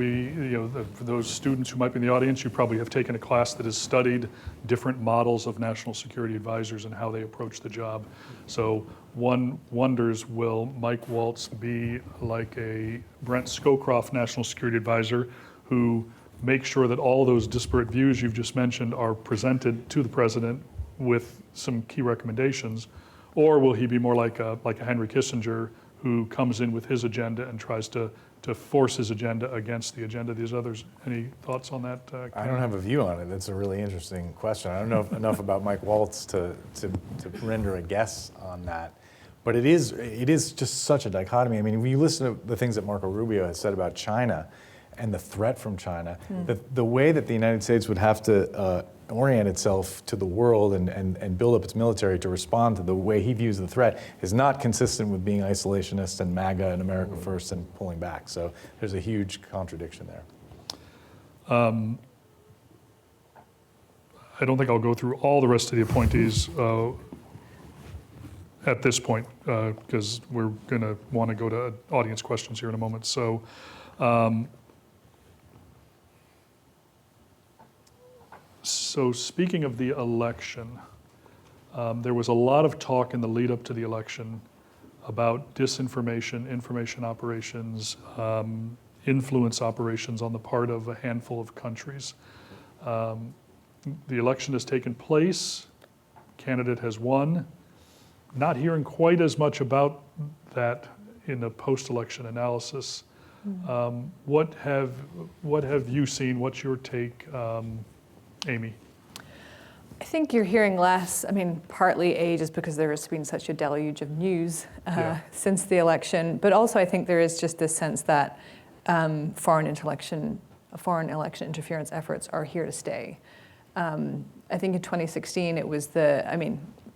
for those students who might be in the audience, you probably have taken a class that has studied different models of national security advisors and how they approach the job. So one wonders, will Mike Waltz be like a Brent Scowcroft national security advisor who makes sure that all those disparate views you've just mentioned are presented to the president with some key recommendations? Or will he be more like a Henry Kissinger, who comes in with his agenda and tries to force his agenda against the agenda of these others? Any thoughts on that? I don't have a view on it. That's a really interesting question. I don't know enough about Mike Waltz to render a guess on that. But it is just such a dichotomy. I mean, when you listen to the things that Marco Rubio has said about China and the threat from China, the way that the United States would have to orient itself to the world and build up its military to respond to the way he views the threat is not consistent with being isolationist and MAGA and America first and pulling back. So there's a huge contradiction there. I don't think I'll go through all the rest of the appointees at this point, because we're going to want to go to audience questions here in a moment. So. So speaking of the election, there was a lot of talk in the lead up to the election about disinformation, information operations, influence operations on the part of a handful of countries. The election has taken place, candidate has won. Not hearing quite as much about that in the post-election analysis. What have you seen? What's your take? Amy? I think you're hearing less, partly just because there has been such a deluge of news since the election, but also I think there is just this sense that foreign election interference efforts are here to stay. I think in 2016 it was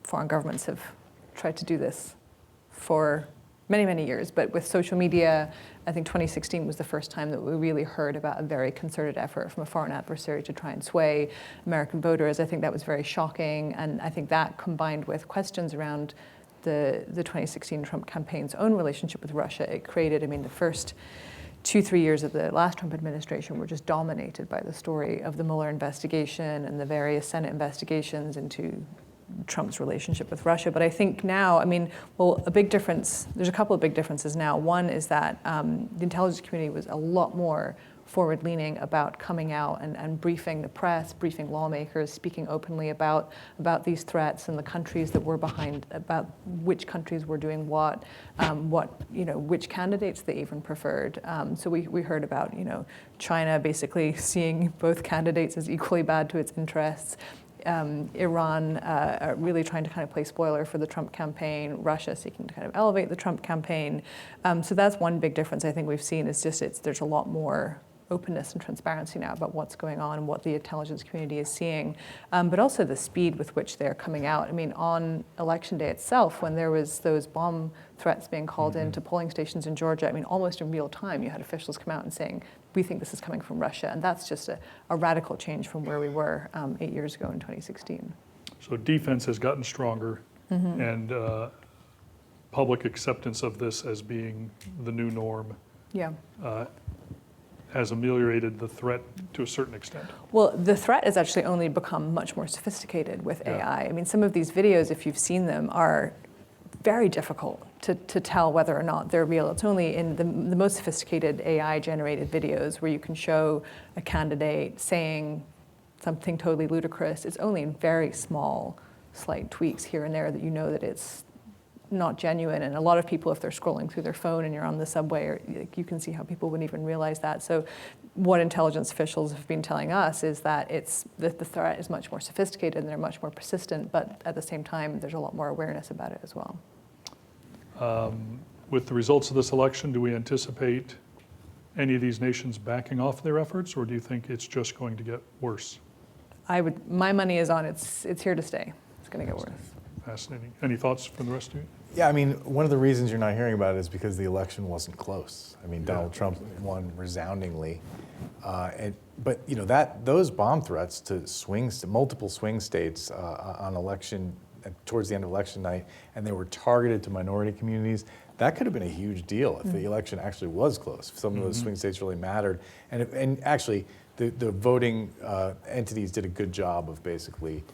foreign governments have tried to do this for many, many years, but with social media, I think 2016 was the first time that we really heard about a very concerted effort from a foreign adversary to try and sway American voters. I think that was very shocking, and I think that combined with questions around the 2016 Trump campaign's own relationship with Russia, it created, I mean, the first 2-3 years of the last Trump administration were just dominated by the story of the Mueller investigation and the various Senate investigations into Trump's relationship with Russia. But I think now, I mean, well, a big difference, there's a couple of big differences now. One is that the intelligence community was a lot more forward-leaning about coming out and briefing the press, briefing lawmakers, speaking openly about these threats and the countries that were behind, about which countries were doing what, which candidates they even preferred. So we heard about, China basically seeing both candidates as equally bad to its interests. Iran really trying to kind of play spoiler for the Trump campaign, Russia seeking to kind of elevate the Trump campaign. So that's one big difference I think we've seen is just there's a lot more openness and transparency now about what's going on and what the intelligence community is seeing, but also the speed with which they're coming out. I mean, on election day itself, when there was those bomb threats being called into polling stations in Georgia, I mean, almost in real time, you had officials come out and saying, we think this is coming from Russia. And that's just a radical change from where we were 8 years ago in 2016. So defense has gotten stronger, and public acceptance of this as being the new norm Yeah. has ameliorated the threat to a certain extent. Well, the threat has actually only become much more sophisticated with AI. I mean, some of these videos, if you've seen them, are very difficult to tell whether or not they're real. It's only in the most sophisticated AI-generated videos where you can show a candidate saying something totally ludicrous. It's only in very small, slight tweaks here and there that you know that it's not genuine. And a lot of people, if they're scrolling through their phone and you're on the subway, you can see how people wouldn't even realize that. So what intelligence officials have been telling us is that the threat is much more sophisticated and they're much more persistent, but at the same time, there's a lot more awareness about it as well. With the results of this election, do we anticipate any of these nations backing off their efforts, or do you think it's just going to get worse? My money is on it's here to stay. It's going to get worse. Fascinating. Any thoughts from the rest of you? Yeah, I mean, one of the reasons you're not hearing about it is because the election wasn't close. I mean, Donald Trump won resoundingly, but those bomb threats to multiple swing states on election towards the end of election night, and they were targeted to minority communities. That could have been a huge deal if the election actually was close. If some of those swing states really mattered, and actually the voting entities did a good job of basically.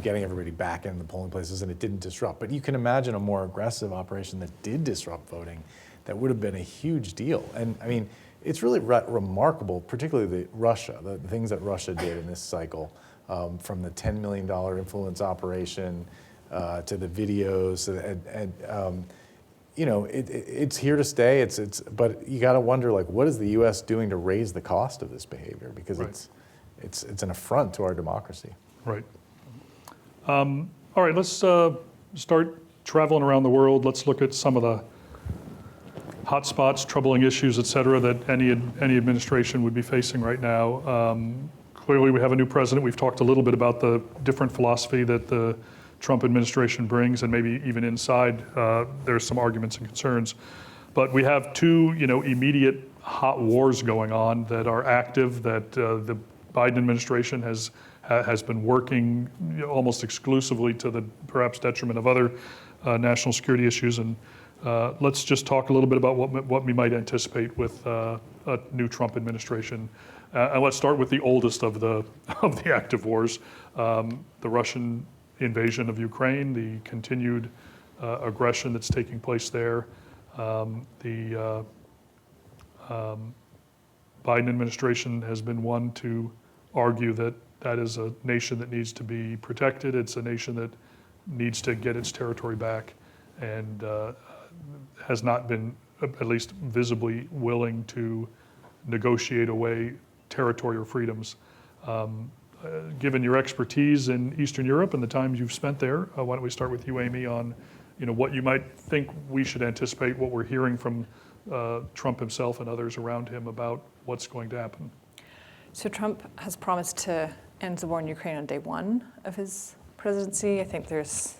Getting everybody back in the polling places, and it didn't disrupt. But you can imagine a more aggressive operation that did disrupt voting. That would have been a huge deal. And I mean, it's really remarkable, particularly the things that Russia did in this cycle, from the $10 million influence operation to the videos, it's here to stay. But you got to wonder, like, what is the U.S. doing to raise the cost of this behavior? Because it's an affront to our democracy. Right. All right, let's start traveling around the world. Let's look at some of the hot spots, troubling issues, et cetera, that any administration would be facing right now. Clearly, we have a new president. We've talked a little bit about the different philosophy that the Trump administration brings, and maybe even inside there's some arguments and concerns. But we have two, immediate hot wars going on that are active, that the Biden administration has been working almost exclusively to the perhaps detriment of other national security issues. And let's just talk a little bit about what we might anticipate with a new Trump administration. And let's start with the oldest of the active wars, the Russian invasion of Ukraine, the continued aggression that's taking place there. The Biden administration has been one to argue that is a nation that needs to be protected. It's a nation that needs to get its territory back, and has not been, at least visibly, willing to negotiate away territory or freedoms. Given your expertise in Eastern Europe and the time you've spent there, why don't we start with you, Amy, on what you might think we should anticipate, what we're hearing from Trump himself and others around him about what's going to happen. So Trump has promised to end the war in Ukraine on day one of his presidency. I think there's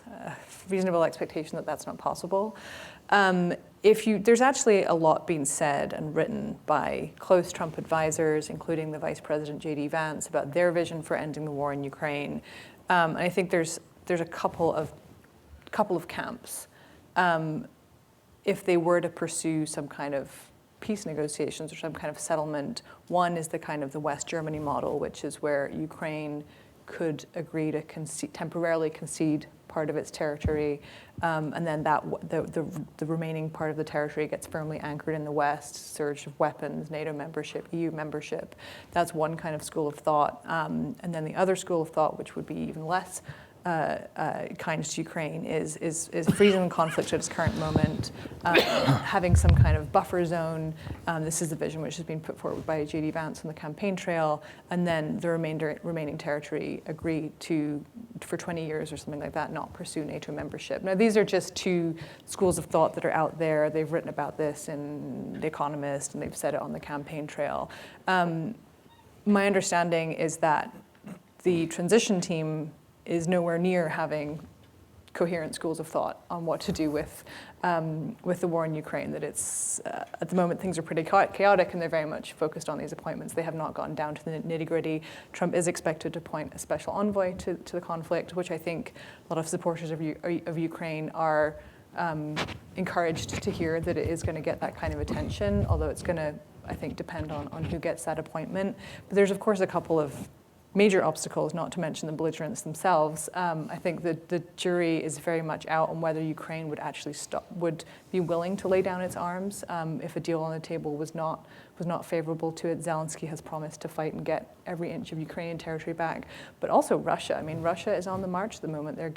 reasonable expectation that that's not possible. There's actually a lot being said and written by close Trump advisors, including the Vice President J.D. Vance, about their vision for ending the war in Ukraine. And I think there's a couple of camps. If they were to pursue some kind of peace negotiations or some kind of settlement, one is the kind of the West Germany model, which is where Ukraine could agree to temporarily concede part of its territory, and then the remaining part of the territory gets firmly anchored in the West, surge of weapons, NATO membership, EU membership. That's one kind of school of thought. And then the other school of thought, which would be even less kind to Ukraine, is freezing the conflict at its current moment, having some kind of buffer zone. This is the vision which has been put forward by J.D. Vance on the campaign trail, and then the remaining territory agree to, for 20 years or something like that, not pursue NATO membership. Now, these are just two schools of thought that are out there. They've written about this in The Economist, and they've said it on the campaign trail. My understanding is that the transition team is nowhere near having coherent schools of thought on what to do with the war in Ukraine, that it's, at the moment, things are pretty chaotic, and they're very much focused on these appointments. They have not gotten down to the nitty-gritty. Trump is expected to appoint a special envoy to the conflict, which I think a lot of supporters of Ukraine are encouraged to hear, that it is going to get that kind of attention, although it's going to, I think, depend on who gets that appointment. But there's, of course, a couple of major obstacles, not to mention the belligerents themselves. I think that the jury is very much out on whether Ukraine would actually would be willing to lay down its arms if a deal on the table was not favorable to it. Zelensky has promised to fight and get every inch of Ukrainian territory back, but also Russia. I mean, Russia is on the march at the moment. They're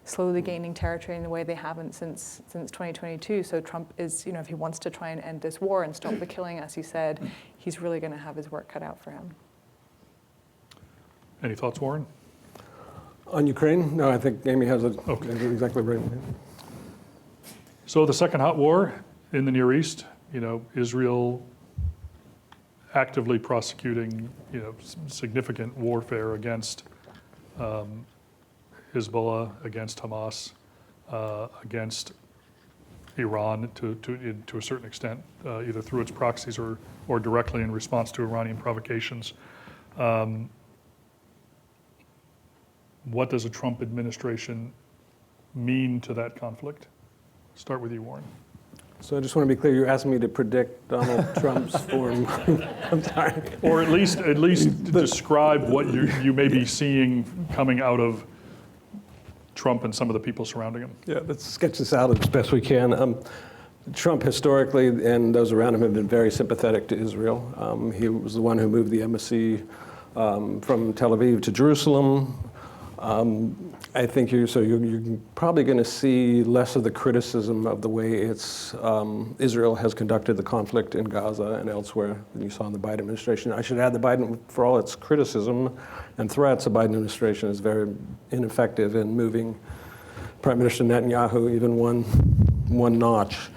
slowly gaining territory in the way they haven't since 2022. So Trump is, if he wants to try and end this war and stop the killing, as he said, he's really going to have his work cut out for him. Any thoughts, Warren? On Ukraine? No, I think Amy has it exactly right. So the second hot war in the Near East, Israel actively prosecuting, significant warfare against Hezbollah, against Hamas, against Iran to a certain extent, either through its proxies or directly in response to Iranian provocations. What does a Trump administration mean to that conflict? Start with you, Warren. So I just want to be clear, you're asking me to predict Donald Trump's form. I'm sorry. Or at least describe what you may be seeing coming out of Trump and some of the people surrounding him. Yeah, let's sketch this out as best we can. Trump historically and those around him have been very sympathetic to Israel. He was the one who moved the embassy from Tel Aviv to Jerusalem. I think you're probably going to see less of the criticism of the way Israel has conducted the conflict in Gaza and elsewhere than you saw in the Biden administration. I should add the Biden, for all its criticism and threats, the Biden administration is very ineffective in moving Prime Minister Netanyahu even one notch.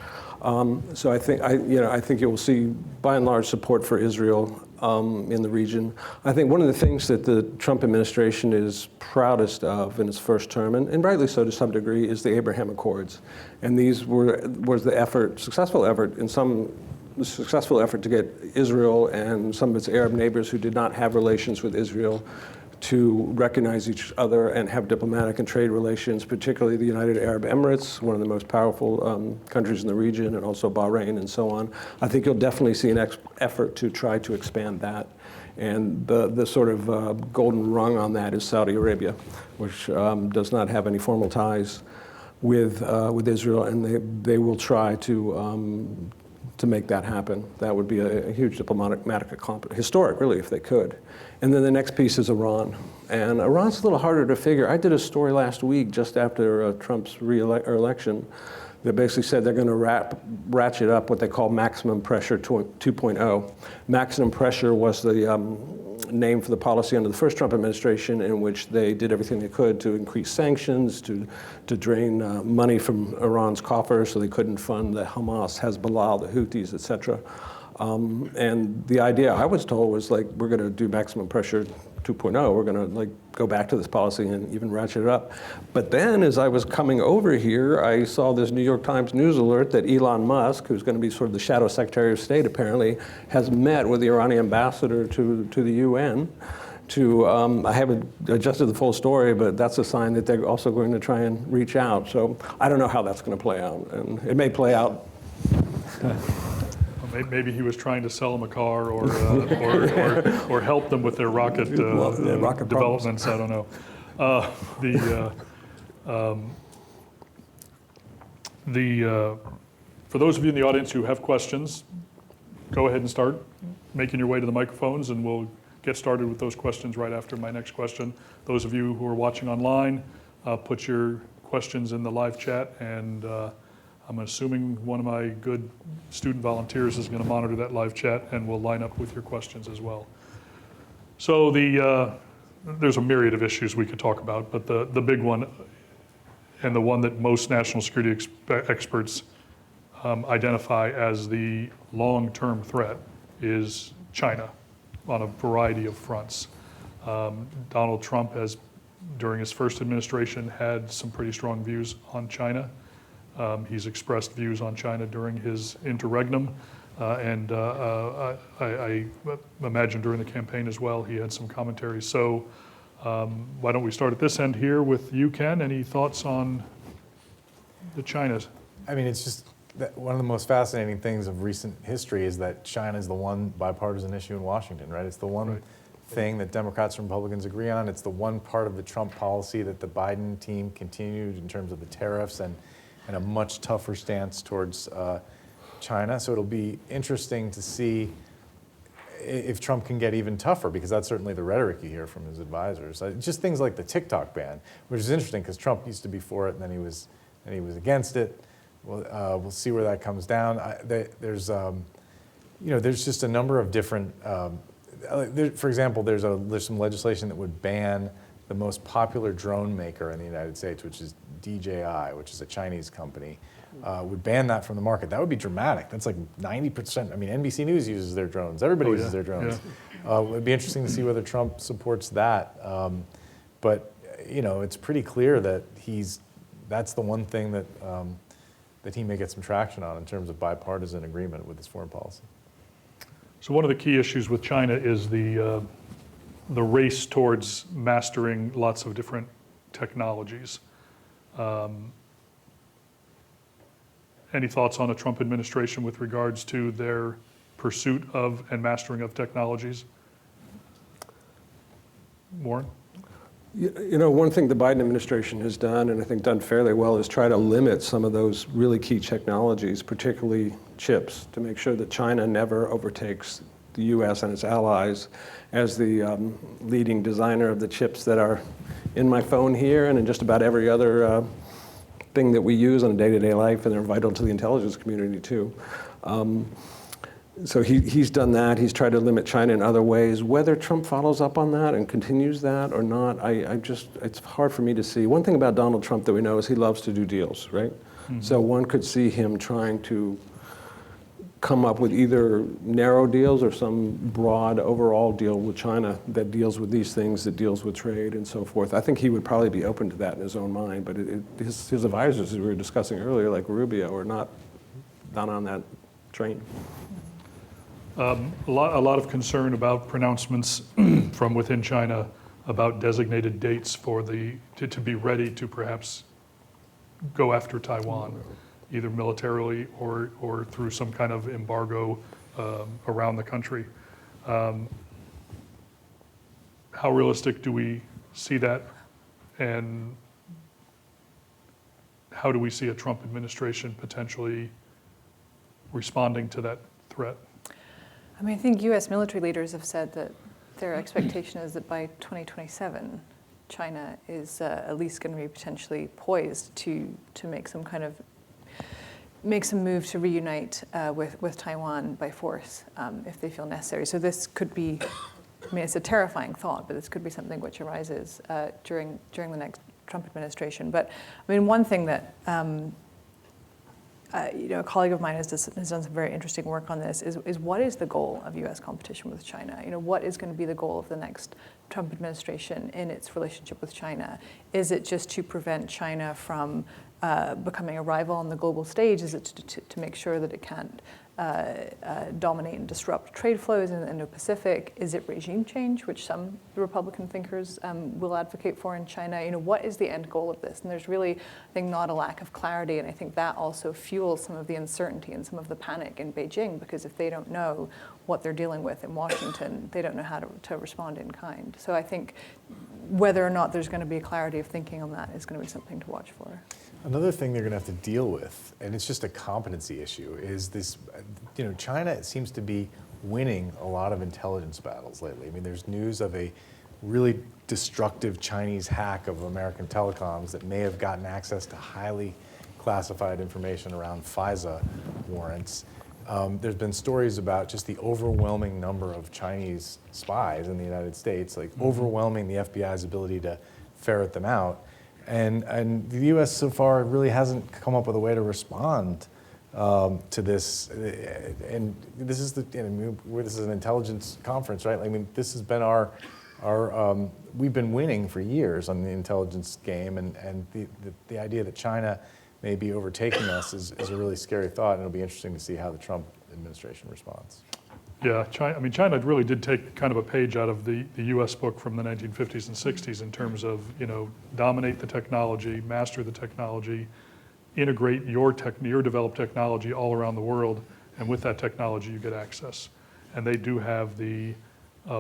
So I think you will see, by and large, support for Israel in the region. I think one of the things that the Trump administration is proudest of in its first term, and rightly so to some degree, is the Abraham Accords. And these was the successful effort to get Israel and some of its Arab neighbors who did not have relations with Israel to recognize each other and have diplomatic and trade relations, particularly the United Arab Emirates, one of the most powerful countries in the region, and also Bahrain and so on. I think you'll definitely see an effort to try to expand that. And the sort of golden rung on that is Saudi Arabia, which does not have any formal ties with Israel, and they will try to make that happen. That would be a huge diplomatic accomplishment, historic really, if they could. And then the next piece is Iran. And Iran's a little harder to figure. I did a story last week just after Trump's election that basically said they're going to ratchet up what they call maximum pressure 2.0. Maximum pressure was the name for the policy under the first Trump administration, in which they did everything they could to increase sanctions, to drain money from Iran's coffers so they couldn't fund the Hamas, Hezbollah, the Houthis, et cetera. And the idea I was told was like, we're going to do maximum pressure 2.0. We're going to like go back to this policy and even ratchet it up. But then as I was coming over here, I saw this New York Times news alert that Elon Musk, who's going to be sort of the shadow Secretary of State apparently, has met with the Iranian ambassador to the UN. I haven't adjusted the full story, but that's a sign that they're also going to try and reach out. So I don't know how that's going to play out. And it may play out. Maybe he was trying to sell them a car or help them with their rocket, rocket developments. I don't know. For those of you in the audience who have questions, go ahead and start making your way to the microphones, and we'll get started with those questions right after my next question. Those of you who are watching online, put your questions in the live chat, and I'm assuming one of my good student volunteers is going to monitor that live chat, and we'll line up with your questions as well. So there's a myriad of issues we could talk about, but the big one, and the one that most national security experts identify as the long-term threat, is China on a variety of fronts. Donald Trump has, during his first administration, had some pretty strong views on China. He's expressed views on China during his interregnum, and I imagine during the campaign as well, he had some commentary. So why don't we start at this end here with you, Ken? Any thoughts on the China? I mean, it's just that one of the most fascinating things of recent history is that China is the one bipartisan issue in Washington, right? It's the one thing that Democrats and Republicans agree on. It's the one part of the Trump policy that the Biden team continued in terms of the tariffs and a much tougher stance towards China. So it'll be interesting to see if Trump can get even tougher, because that's certainly the rhetoric you hear from his advisors. Just things like the TikTok ban, which is interesting because Trump used to be for it and then he was against it. We'll see where that comes down. There's just a number of different. For example, there's some legislation that would ban the most popular drone maker in the United States, which is DJI, which is a Chinese company, would ban that from the market. That would be dramatic. That's like 90%. I mean, NBC News uses their drones. Everybody uses their drones. Yeah. It would be interesting to see whether Trump supports that. But it's pretty clear that that's the one thing that he may get some traction on in terms of bipartisan agreement with his foreign policy. So one of the key issues with China is the race towards mastering lots of different technologies. Any thoughts on the Trump administration with regards to their pursuit of and mastering of technologies? Warren? One thing the Biden administration has done, and I think done fairly well, is try to limit some of those really key technologies, particularly chips, to make sure that China never overtakes the U.S. and its allies as the leading designer of the chips that are in my phone here and in just about every other thing that we use on a day-to-day life, and they're vital to the intelligence community too. So he's done that. He's tried to limit China in other ways. Whether Trump follows up on that and continues that or not, it's hard for me to see. One thing about Donald Trump that we know is he loves to do deals, right? Mm-hmm. So one could see him trying to come up with either narrow deals or some broad overall deal with China that deals with these things, that deals with trade and so forth. I think he would probably be open to that in his own mind, but his advisors, as we were discussing earlier, like Rubio, are not on that train. A lot of concern about pronouncements from within China about designated dates to be ready to perhaps go after Taiwan, either militarily or through some kind of embargo around the country. How realistic do we see that, and how do we see a Trump administration potentially responding to that threat? I mean, I think U.S. military leaders have said that their expectation is that by 2027, China is at least going to be potentially poised to make some move to reunite with Taiwan by force if they feel necessary. So this could be, I mean, it's a terrifying thought, but this could be something which arises during the next Trump administration. But I mean, one thing that a colleague of mine has done some very interesting work on this, is what is the goal of U.S. competition with China? What is going to be the goal of the next Trump administration in its relationship with China? Is it just to prevent China from becoming a rival on the global stage? Is it to make sure that it can't dominate and disrupt trade flows in the Indo-Pacific? Is it regime change, which some Republican thinkers will advocate for in China? What is the end goal of this? And there's really, I think, not a lack of clarity, and I think that also fuels some of the uncertainty and some of the panic in Beijing, because if they don't know what they're dealing with in Washington, they don't know how to respond in kind. So I think whether or not there's going to be a clarity of thinking on that is going to be something to watch for. Another thing they're going to have to deal with, and it's just a competency issue, is this, China seems to be winning a lot of intelligence battles lately. I mean, there's news of a really destructive Chinese hack of American telecoms that may have gotten access to highly classified information around FISA warrants. There's been stories about just the overwhelming number of Chinese spies in the United States, like overwhelming the FBI's ability to ferret them out. And the U.S. so far really hasn't come up with a way to respond to this. And this is this is an intelligence conference, right? I mean, this has been our we've been winning for years on the intelligence game, and the idea that China may be overtaking us is a really scary thought, and it'll be interesting to see how the Trump administration responds. Yeah, China really did take kind of a page out of the U.S. book from the 1950s and 60s in terms of, dominate the technology, master the technology, integrate your developed technology all around the world, and with that technology you get access. And they do have the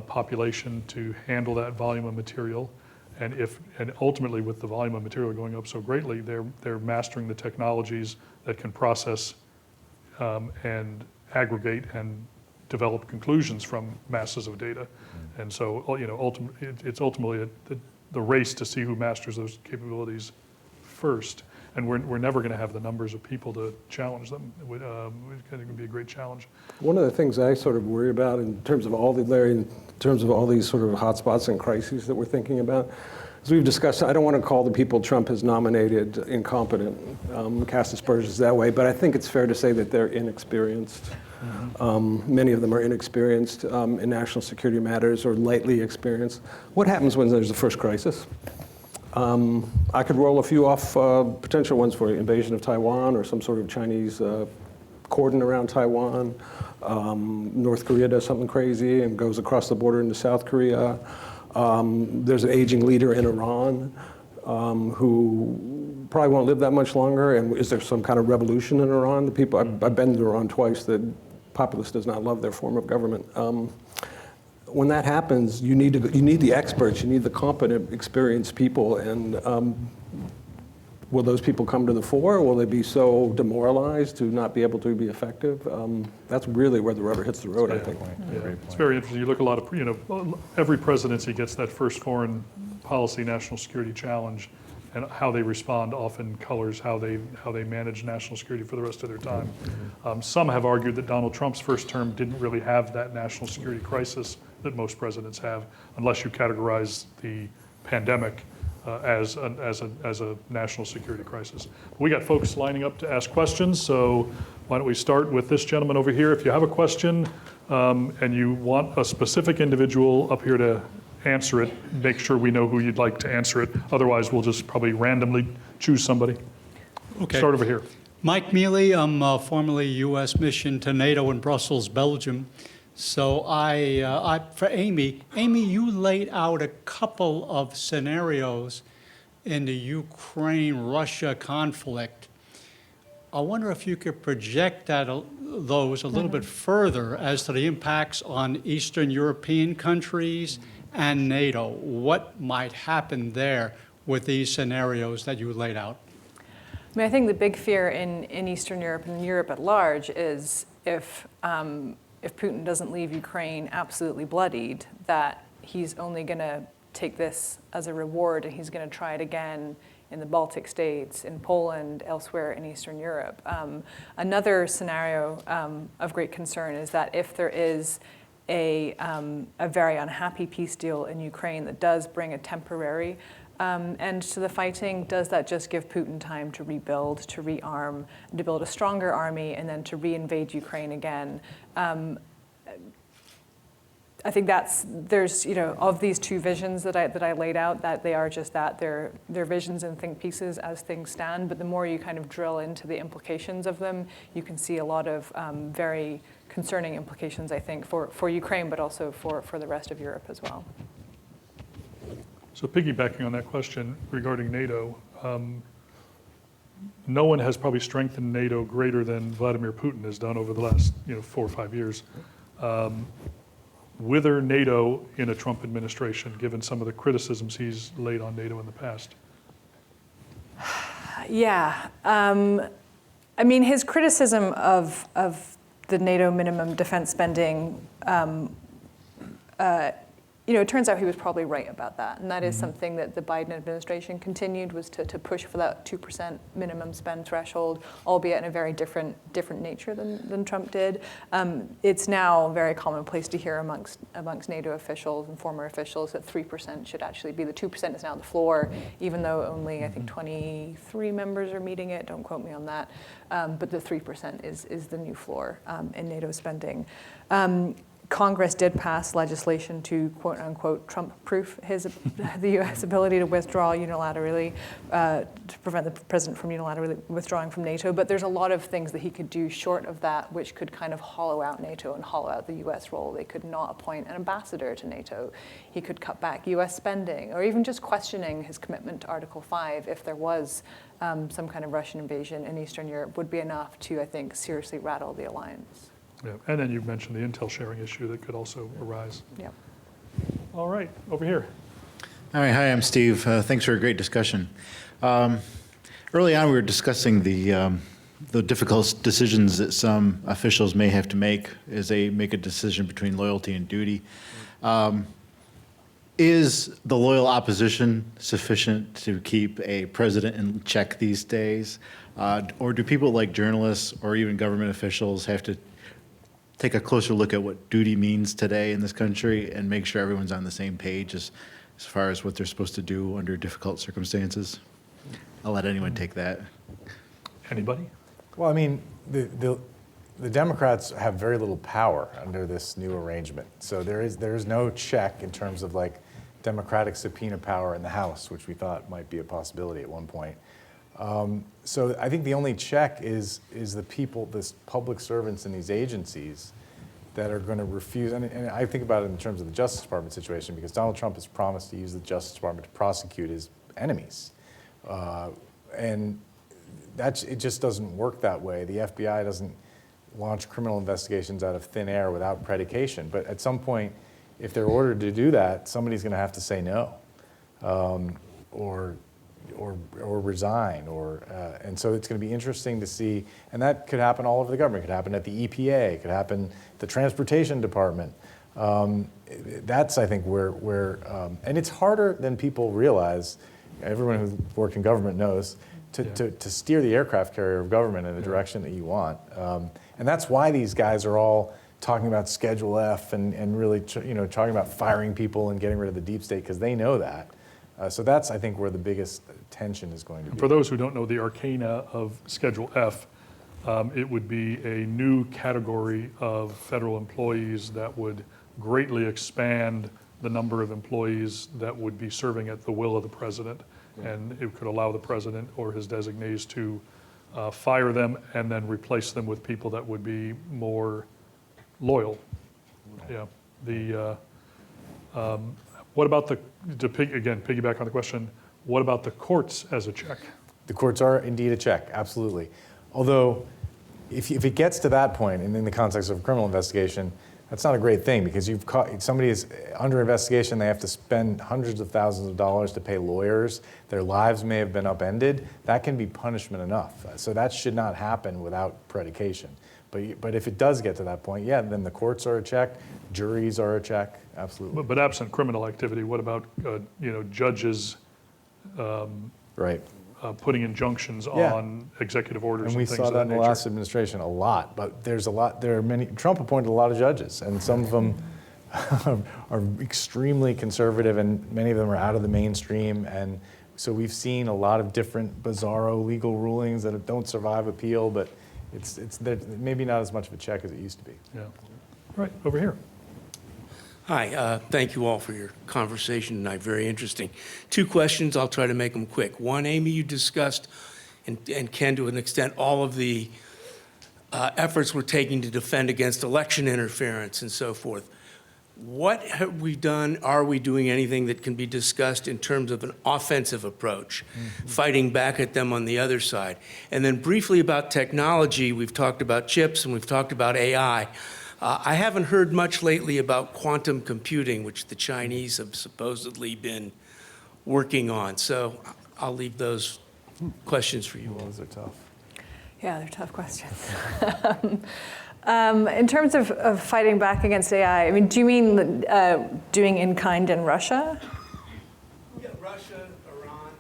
population to handle that volume of material. And ultimately, with the volume of material going up so greatly, they're mastering the technologies that can process and aggregate and develop conclusions from masses of data. And so, it's ultimately the race to see who masters those capabilities first. And we're never going to have the numbers of people to challenge them. It's going to be a great challenge. One of the things I sort of worry about in terms of all these sort of hotspots and crises that we're thinking about, as we've discussed, I don't want to call the people Trump has nominated incompetent, cast aspersions that way, but I think it's fair to say that they're inexperienced. Many of them are inexperienced in national security matters or lightly experienced. What happens when there's a first crisis? I could roll a few off potential ones for you. Invasion of Taiwan or some sort of Chinese cordon around Taiwan. North Korea does something crazy and goes across the border into South Korea. There's an aging leader in Iran who probably won't live that much longer. And is there some kind of revolution in Iran? The people, I've been to Iran twice. The populace does not love their form of government. When that happens, you need the experts, you need the competent, experienced people, and will those people come to the fore? Will they be so demoralized to not be able to be effective? That's really where the rubber hits the road, I think. It's very interesting. You look at a lot of, every presidency gets that first foreign policy national security challenge, and how they respond often colors how they manage national security for the rest of their time. Some have argued that Donald Trump's first term didn't really have that national security crisis that most presidents have, unless you categorize the pandemic as a national security crisis. We got folks lining up to ask questions, so why don't we start with this gentleman over here. If you have a question and you want a specific individual up here to answer it, make sure we know who you'd like to answer it. Otherwise, we'll just probably randomly choose somebody. Okay. Start over here. Mike Mealy, I'm formerly U.S. mission to NATO in Brussels, Belgium. So for Amy, you laid out a couple of scenarios in the Ukraine-Russia conflict. I wonder if you could project those a little bit further as to the impacts on Eastern European countries and NATO. What might happen there with these scenarios that you laid out? I mean, I think the big fear in Eastern Europe and Europe at large is if Putin doesn't leave Ukraine absolutely bloodied, that he's only going to take this as a reward and he's going to try it again in the Baltic states, in Poland, elsewhere in Eastern Europe. Another scenario of great concern is that if there is a very unhappy peace deal in Ukraine that does bring a temporary end to the fighting? Does that just give Putin time to rebuild, to rearm, to build a stronger army, and then to reinvade Ukraine again? I think there's of these two visions that I laid out, that they are just that they're visions and think pieces as things stand. But the more you kind of drill into the implications of them, you can see a lot of very concerning implications, I think, for Ukraine, but also for the rest of Europe as well. So piggybacking on that question regarding NATO, no one has probably strengthened NATO greater than Vladimir Putin has done over the last 4 or 5 years. Wither NATO in a Trump administration, given some of the criticisms he's laid on NATO in the past? Yeah. I mean, his criticism of the NATO minimum defense spending, it turns out he was probably right about that. And that is something that the Biden administration continued, was to push for that 2% minimum spend threshold, albeit in a very different nature than Trump did. It's now very commonplace to hear amongst NATO officials and former officials that 3% should actually be, the 2% is now the floor, even though only, I think, 23 members are meeting it. Don't quote me on that. But the 3% is the new floor in NATO spending. Congress did pass legislation to quote unquote Trump-proof the U.S. ability to withdraw unilaterally, to prevent the president from unilaterally withdrawing from NATO. But there's a lot of things that he could do short of that, which could kind of hollow out NATO and hollow out the U.S. role. They could not appoint an ambassador to NATO. He could cut back U.S. spending, or even just questioning his commitment to Article 5 if there was some kind of Russian invasion in Eastern Europe would be enough to, I think, seriously rattle the alliance. Yeah. And then you mentioned the intel sharing issue that could also arise. Yeah. All right, over here. All right, hi, I'm Steve. Thanks for a great discussion. Early on, we were discussing the difficult decisions that some officials may have to make as they make a decision between loyalty and duty. Is the loyal opposition sufficient to keep a president in check these days? Or do people like journalists or even government officials have to take a closer look at what duty means today in this country and make sure everyone's on the same page as far as what they're supposed to do under difficult circumstances? I'll let anyone take that. Anybody? Well, I mean, the Democrats have very little power under this new arrangement. So there is no check in terms of like Democratic subpoena power in the House, which we thought might be a possibility at one point. So I think the only check is the people, the public servants in these agencies that are going to refuse. And I think about it in terms of the Justice Department situation, because Donald Trump has promised to use the Justice Department to prosecute his enemies. And it just doesn't work that way. The FBI doesn't launch criminal investigations out of thin air without predication. But at some point, if they're ordered to do that, somebody's going to have to say no, or resign, and so it's going to be interesting to see, and that could happen all over the government. It could happen at the EPA, it could happen at the Transportation Department. That's, I think, where and it's harder than people realize. Everyone who's worked in government knows to steer the aircraft carrier of government in the direction that you want, and that's why these guys are all talking about Schedule F and really talking about firing people and getting rid of the deep state, because they know that. So that's, I think, where the biggest tension is going to be. For those who don't know the arcana of Schedule F, it would be a new category of federal employees that would greatly expand the number of employees that would be serving at the will of the president. And it could allow the president or his designees to fire them and then replace them with people that would be more loyal. Yeah. What about piggyback on the question, what about the courts as a check? The courts are indeed a check, absolutely. Although, if it gets to that point, and in the context of a criminal investigation, that's not a great thing, because somebody is under investigation, they have to spend hundreds of thousands of dollars to pay lawyers, their lives may have been upended, that can be punishment enough. So that should not happen without predication. But if it does get to that point, then the courts are a check, juries are a check, absolutely. But absent criminal activity, what about judges right. Putting injunctions on executive orders and things of that nature? And we saw that in the last administration a lot, but there are many, Trump appointed a lot of judges, and some of them are extremely conservative, and many of them are out of the mainstream, and So we've seen a lot of different bizarro legal rulings that don't survive appeal, but it's maybe not as much of a check as it used to be. Yeah. Right, over here. Hi, thank you all for your conversation tonight, very interesting. 2 questions, I'll try to make them quick. One, Amy, you discussed, and Ken to an extent, all of the efforts we're taking to defend against election interference and so forth. What have we done, are we doing anything that can be discussed in terms of an offensive approach, fighting back at them on the other side? And then briefly about technology, we've talked about chips and we've talked about AI. I haven't heard much lately about quantum computing, which the Chinese have supposedly been working on. So I'll leave those questions for you all. Those are tough. Yeah, they're tough questions. In terms of fighting back against AI, I mean, do you mean doing in kind in Russia? Yeah, Russia, Iran,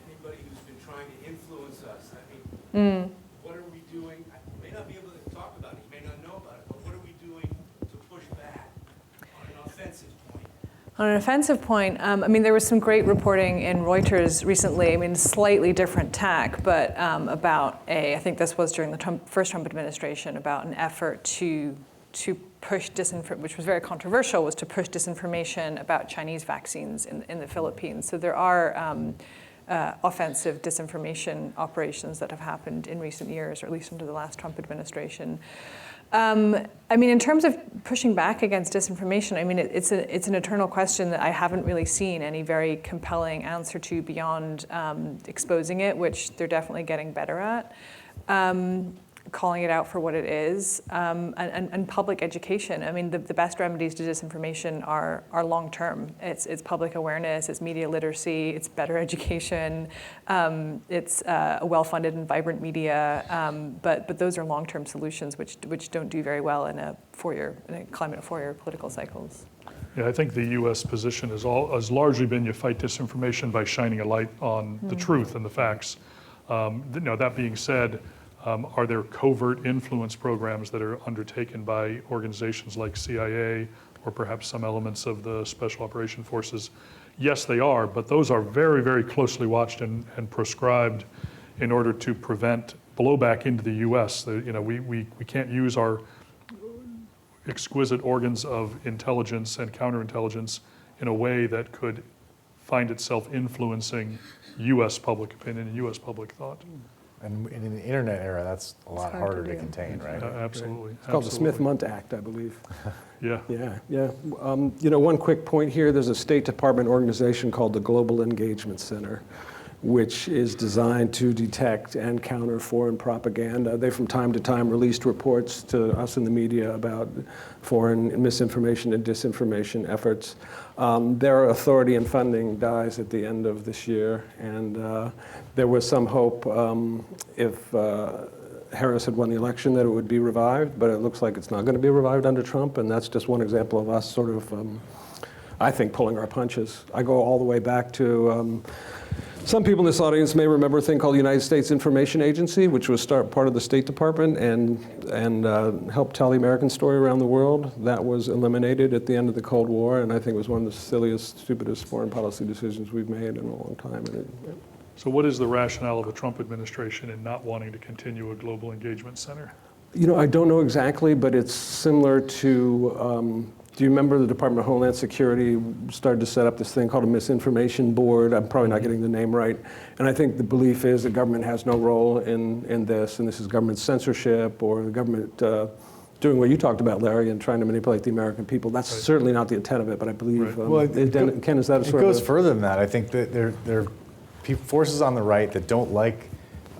anybody who's been trying to influence us. I mean, what are we doing? I may not be able to talk about it, you may not know about it, but what are we doing to push back on an offensive point? On an offensive point, I mean, there was some great reporting in Reuters recently, I mean, slightly different tack, but about I think this was during the first Trump administration, about an effort to push disinformation, which was very controversial, was to push disinformation about Chinese vaccines in the Philippines. So there are offensive disinformation operations that have happened in recent years, or at least under the last Trump administration. I mean, in terms of pushing back against disinformation, I mean, it's an eternal question that I haven't really seen any very compelling answer to beyond exposing it, which they're definitely getting better at, calling it out for what it is, and public education. I mean, the best remedies to disinformation are long-term. It's public awareness, it's media literacy, it's better education, it's a well-funded and vibrant media, but those are long-term solutions which don't do very well in a climate of 4-year political cycles. Yeah, I think the U.S. position has largely been you fight disinformation by shining a light on the truth and the facts. That being said, are there covert influence programs that are undertaken by organizations like CIA or perhaps some elements of the Special Operation Forces? Yes, they are, but those are very, very closely watched and prescribed in order to prevent blowback into the U.S. We can't use our exquisite organs of intelligence and counterintelligence in a way that could find itself influencing U.S. public opinion and U.S. public thought. And in the internet era, that's a lot harder to contain, right? Absolutely. It's called the Smith-Mundt Act, I believe. Yeah. Yeah. One quick point here, there's a State Department organization called the Global Engagement Center, which is designed to detect and counter foreign propaganda. They, from time to time, released reports to us in the media about foreign misinformation and disinformation efforts. Their authority and funding dies at the end of this year, and there was some hope if Harris had won the election that it would be revived, but it looks like it's not going to be revived under Trump, and that's just one example of us sort of, I think, pulling our punches. I go all the way back to some people in this audience may remember a thing called the United States Information Agency, which was part of the State Department and helped tell the American story around the world. That was eliminated at the end of the Cold War, and I think it was one of the silliest, stupidest foreign policy decisions we've made in a long time. So what is the rationale of the Trump administration in not wanting to continue a global engagement center? I don't know exactly, but it's similar to do you remember the Department of Homeland Security started to set up this thing called a misinformation board? I'm probably not getting the name right. And I think the belief is the government has no role in this, and this is government censorship or the government doing what you talked about, Larry, and trying to manipulate the American people. That's certainly not the intent of it, but I believe, Ken, is that a sort of... It goes further than that. I think that there are forces on the right that don't like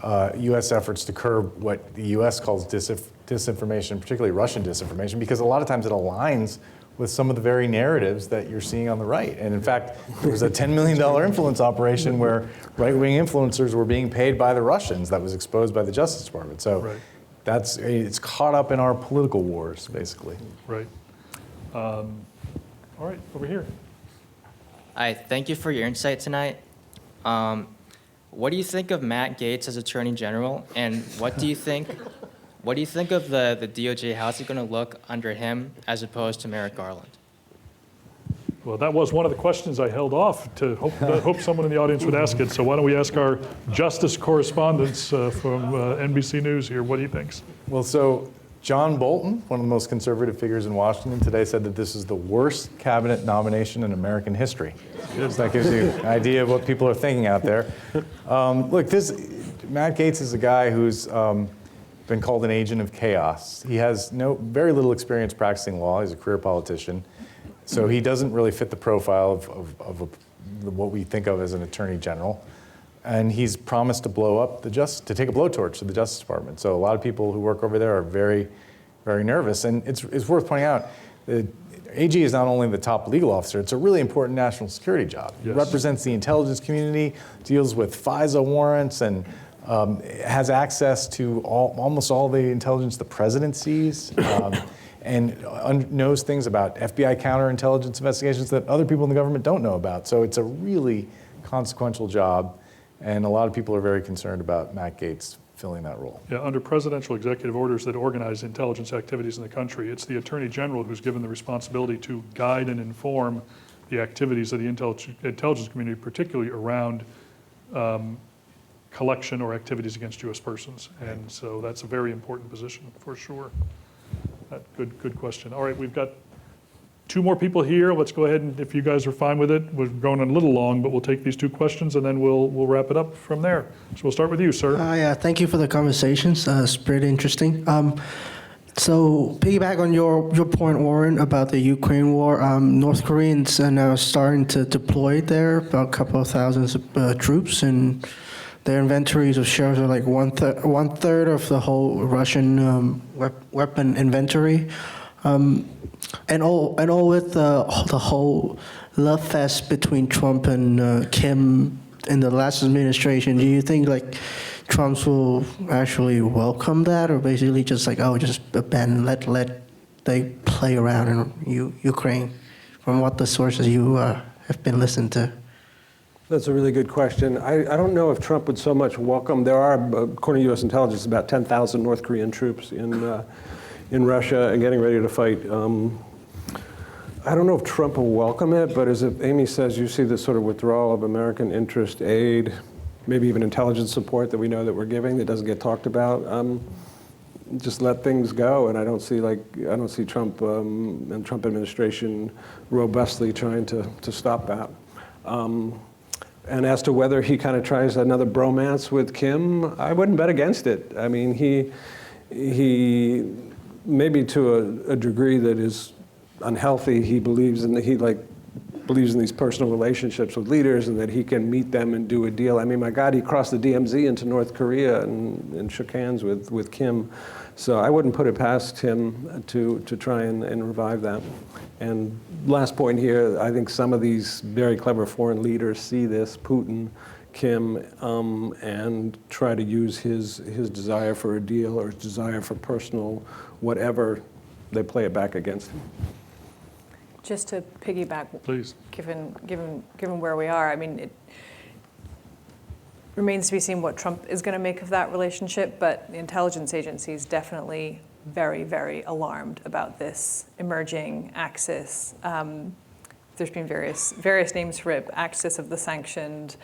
U.S. efforts to curb what the U.S. calls disinformation, particularly Russian disinformation, because a lot of times it aligns with some of the very narratives that you're seeing on the right. And in fact, there was a $10 million influence operation where right-wing influencers were being paid by the Russians that was exposed by the Justice Department. So it's caught up in our political wars, basically. Right. All right, over here. Hi, thank you for your insight tonight. What do you think of Matt Gaetz as Attorney General, and what do you think of the DOJ? How's it going to look under him as opposed to Merrick Garland? Well, that was one of the questions I held off to hope someone in the audience would ask it. So why don't we ask our justice correspondents from NBC News here what he thinks. Well, so John Bolton, one of the most conservative figures in Washington today, said that this is the worst cabinet nomination in American history. So that gives you an idea of what people are thinking out there. Look, Matt Gaetz is a guy who's been called an agent of chaos. He has very little experience practicing law. He's a career politician. So he doesn't really fit the profile of what we think of as an attorney general. And he's promised to to take a blowtorch to the Justice Department. So a lot of people who work over there are very, very nervous. And it's worth pointing out, the AG is not only the top legal officer, it's a really important national security job. Yes. He represents the intelligence community, deals with FISA warrants, and has access to almost all the intelligence the president sees. And knows things about FBI counterintelligence investigations that other people in the government don't know about. So it's a really consequential job, and a lot of people are very concerned about Matt Gaetz filling that role. Yeah, under presidential executive orders that organize intelligence activities in the country, it's the Attorney General who's given the responsibility to guide and inform the activities of the intelligence community, particularly around collection or activities against U.S. persons. And so that's a very important position for sure. Good question. All right, we've got 2 more people here. Let's go ahead and, if you guys are fine with it, we're going a little long, but we'll take these 2 questions and then we'll wrap it up from there. So we'll start with you, sir. Yeah, thank you for the conversations. It's pretty interesting. So piggyback on your point, Warren, about the Ukraine war, North Koreans are now starting to deploy there, about a couple of thousands of troops, and their inventories of shells are like one third of the whole Russian weapon inventory, and all with the whole love fest between Trump and Kim in the last administration. Do you think like Trump will actually welcome that, or basically just like just abandon, let they play around in Ukraine? From what the sources you have been listening to. That's a really good question. I don't know if Trump would so much welcome. There are, according to U.S. intelligence, about 10,000 North Korean troops in Russia and getting ready to fight. I don't know if Trump will welcome it, but as Amy says, you see this sort of withdrawal of American interest aid, maybe even intelligence support that we know that we're giving that doesn't get talked about. Just let things go, and I don't see Trump and Trump administration robustly trying to stop that. And as to whether he kind of tries another bromance with Kim, I wouldn't bet against it. I mean, he maybe to a degree that is unhealthy. He believes in these personal relationships with leaders, and that he can meet them and do a deal. I mean, my God, he crossed the DMZ into North Korea and shook hands with Kim. So I wouldn't put it past him to try and revive that. And last point here, I think some of these very clever foreign leaders see this, Putin, Kim, and try to use his desire for a deal or his desire for personal whatever, they play it back against him. Just to piggyback, Please. Given where we are, I mean, it remains to be seen what Trump is going to make of that relationship, but the intelligence agencies definitely very, very alarmed about this emerging axis. There's been various names for it, axis of the sanctioned,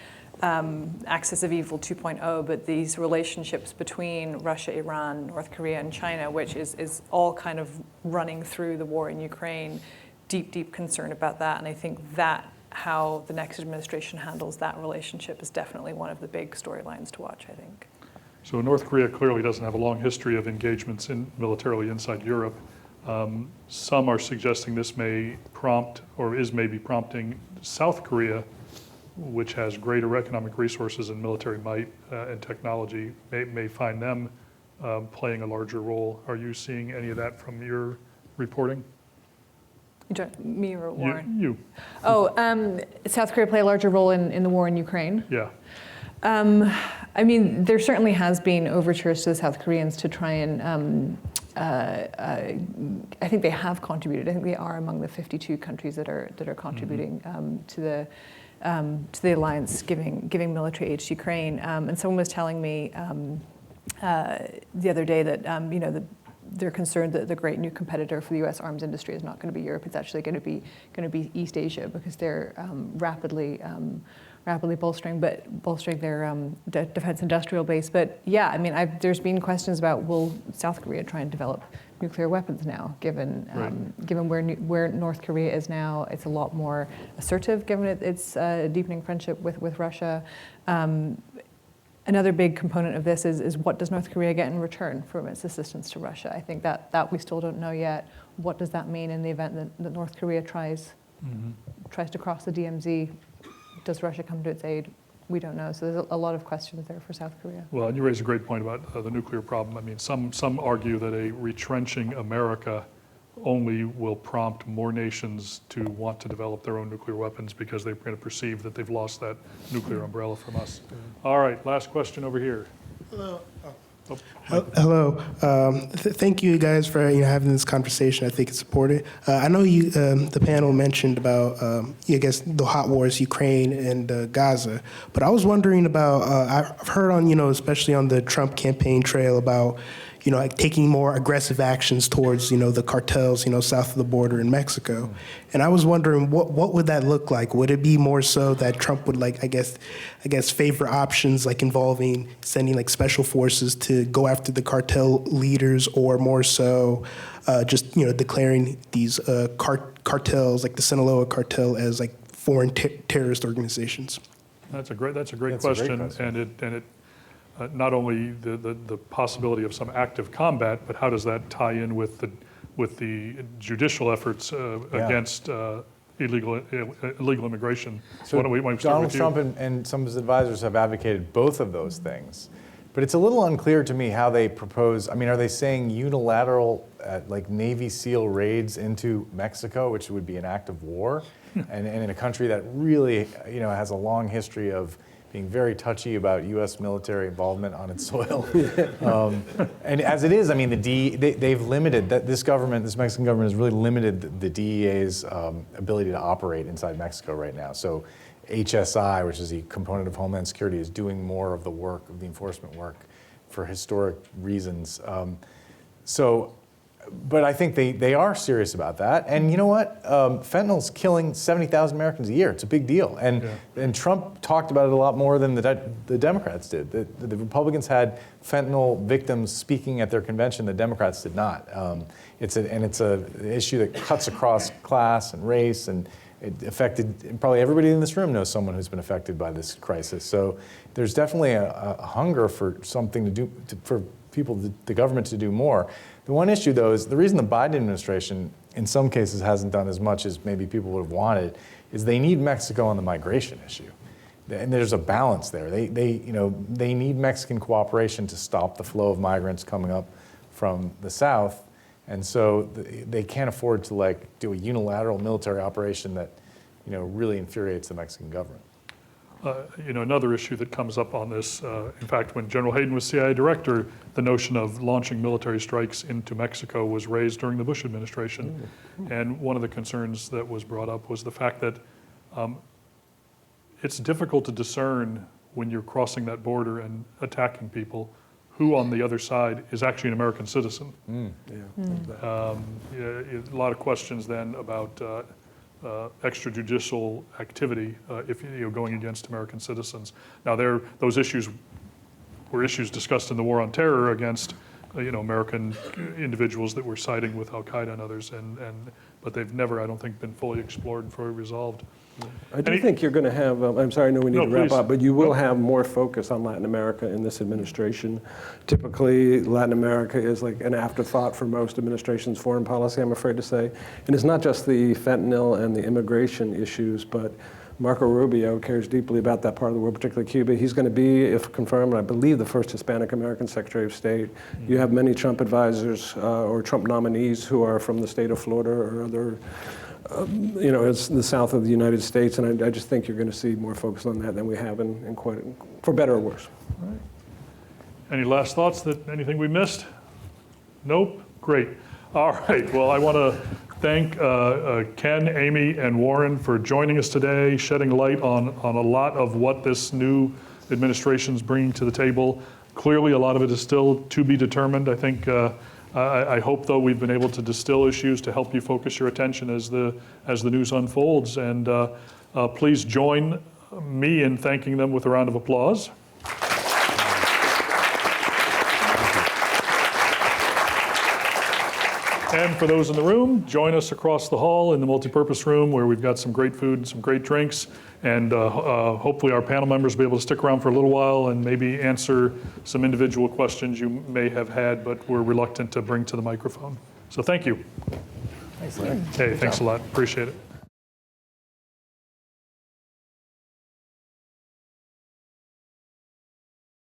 axis of evil 2.0, but these relationships between Russia, Iran, North Korea, and China, which is all kind of running through the war in Ukraine, deep concern about that. And I think that how the next administration handles that relationship is definitely one of the big storylines to watch, I think. So North Korea clearly doesn't have a long history of engagements militarily inside Europe. Some are suggesting this may prompt, or is maybe prompting, South Korea, which has greater economic resources and military might and technology, may find them playing a larger role. Are you seeing any of that from your reporting? Me or Warren? You. South Korea play a larger role in the war in Ukraine? Yeah. I mean, there certainly has been overtures to the South Koreans to try and, I think they have contributed. I think they are among the 52 countries that are contributing to the alliance, giving military aid to Ukraine. And someone was telling me the other day that they're concerned that the great new competitor for the U.S. arms industry is not going to be Europe. It's actually going to be East Asia, because they're rapidly bolstering their defense industrial base. But yeah, I mean, there's been questions about, will South Korea try and develop nuclear weapons now, given where North Korea is now. It's a lot more assertive, given its deepening friendship with Russia. Another big component of this is what does North Korea get in return from its assistance to Russia? I think that we still don't know yet. What does that mean in the event that North Korea tries to cross the DMZ? Does Russia come to its aid? We don't know. So there's a lot of questions there for South Korea. Well, and you raise a great point about the nuclear problem. I mean, some argue that a retrenching America only will prompt more nations to want to develop their own nuclear weapons, because they're going to perceive that they've lost that nuclear umbrella from us. All right, last question over here. Hello. Oh, Hello. Thank you guys for having this conversation. I think it's important. I know the panel mentioned about I guess the hot wars, Ukraine and Gaza, but I was wondering about I've heard on especially on the Trump campaign trail about like taking more aggressive actions towards the cartels south of the border in Mexico, and I was wondering what would that look like? Would it be more so that Trump would I guess favor options like involving sending like special forces to go after the cartel leaders, or more so just declaring these cartels like the Sinaloa cartel as like foreign terrorist organizations? That's a great question, and it not only the possibility of some active combat, but how does that tie in with the judicial efforts against illegal immigration? So Donald Trump and some of his advisors have advocated both of those things. But it's a little unclear to me how they propose. I mean, are they saying unilateral like Navy SEAL raids into Mexico, which would be an act of war, and in a country that really has a long history of being very touchy about U.S. military involvement on its soil. And as it is, I mean, they've limited, this Mexican government has really limited the DEA's ability to operate inside Mexico right now. So HSI, which is a component of Homeland Security, is doing more of the work, of the enforcement work, for historic reasons. But I think they are serious about that. And you know what? Fentanyl's killing 70,000 Americans a year. It's a big deal. And Trump talked about it a lot more than the Democrats did. The Republicans had fentanyl victims speaking at their convention. The Democrats did not. It's an issue that cuts across class and race, and it affected, probably everybody in this room knows someone who's been affected by this crisis. So there's definitely a hunger for something to do, for people, the government to do more. The one issue, though, is the reason the Biden administration, in some cases, hasn't done as much as maybe people would have wanted, is they need Mexico on the migration issue. And there's a balance there. They need Mexican cooperation to stop the flow of migrants coming up from the south. And so they can't afford to do a unilateral military operation that really infuriates the Mexican government. Another issue that comes up on this, in fact, when General Hayden was CIA director, the notion of launching military strikes into Mexico was raised during the Bush administration. And one of the concerns that was brought up was the fact that it's difficult to discern when you're crossing that border and attacking people who on the other side is actually an American citizen. A lot of questions then about extrajudicial activity if going against American citizens. Now, those issues were issues discussed in the war on terror against American individuals that were siding with Al Qaeda and others, but they've never, I don't think, been fully explored and fully resolved. I do think you're going to have, I'm sorry, I know we need to wrap please. up, but you will have more focus on Latin America in this administration. Typically, Latin America is like an afterthought for most administrations' foreign policy, I'm afraid to say. And it's not just the fentanyl and the immigration issues, but Marco Rubio cares deeply about that part of the world, particularly Cuba. He's going to be, if confirmed, I believe the first Hispanic American Secretary of State. You have many Trump advisors or Trump nominees who are from the state of Florida or other it's the south of the United States, and I just think you're going to see more focus on that than we have in quite, for better or worse. All right. Any last thoughts? Anything we missed? Nope? Great. All right. Well, I want to thank Ken, Amy, and Warren for joining us today, shedding light on a lot of what this new administration is bringing to the table. Clearly, a lot of it is still to be determined. I think I hope, though, we've been able to distill issues to help you focus your attention as the news unfolds. And please join me in thanking them with a round of applause. And for those in the room, join us across the hall in the multipurpose room where we've got some great food and some great drinks. And hopefully our panel members will be able to stick around for a little while and maybe answer some individual questions you may have had but were reluctant to bring to the microphone. So thank you. Thanks, Larry. Hey, thanks a lot. Appreciate it.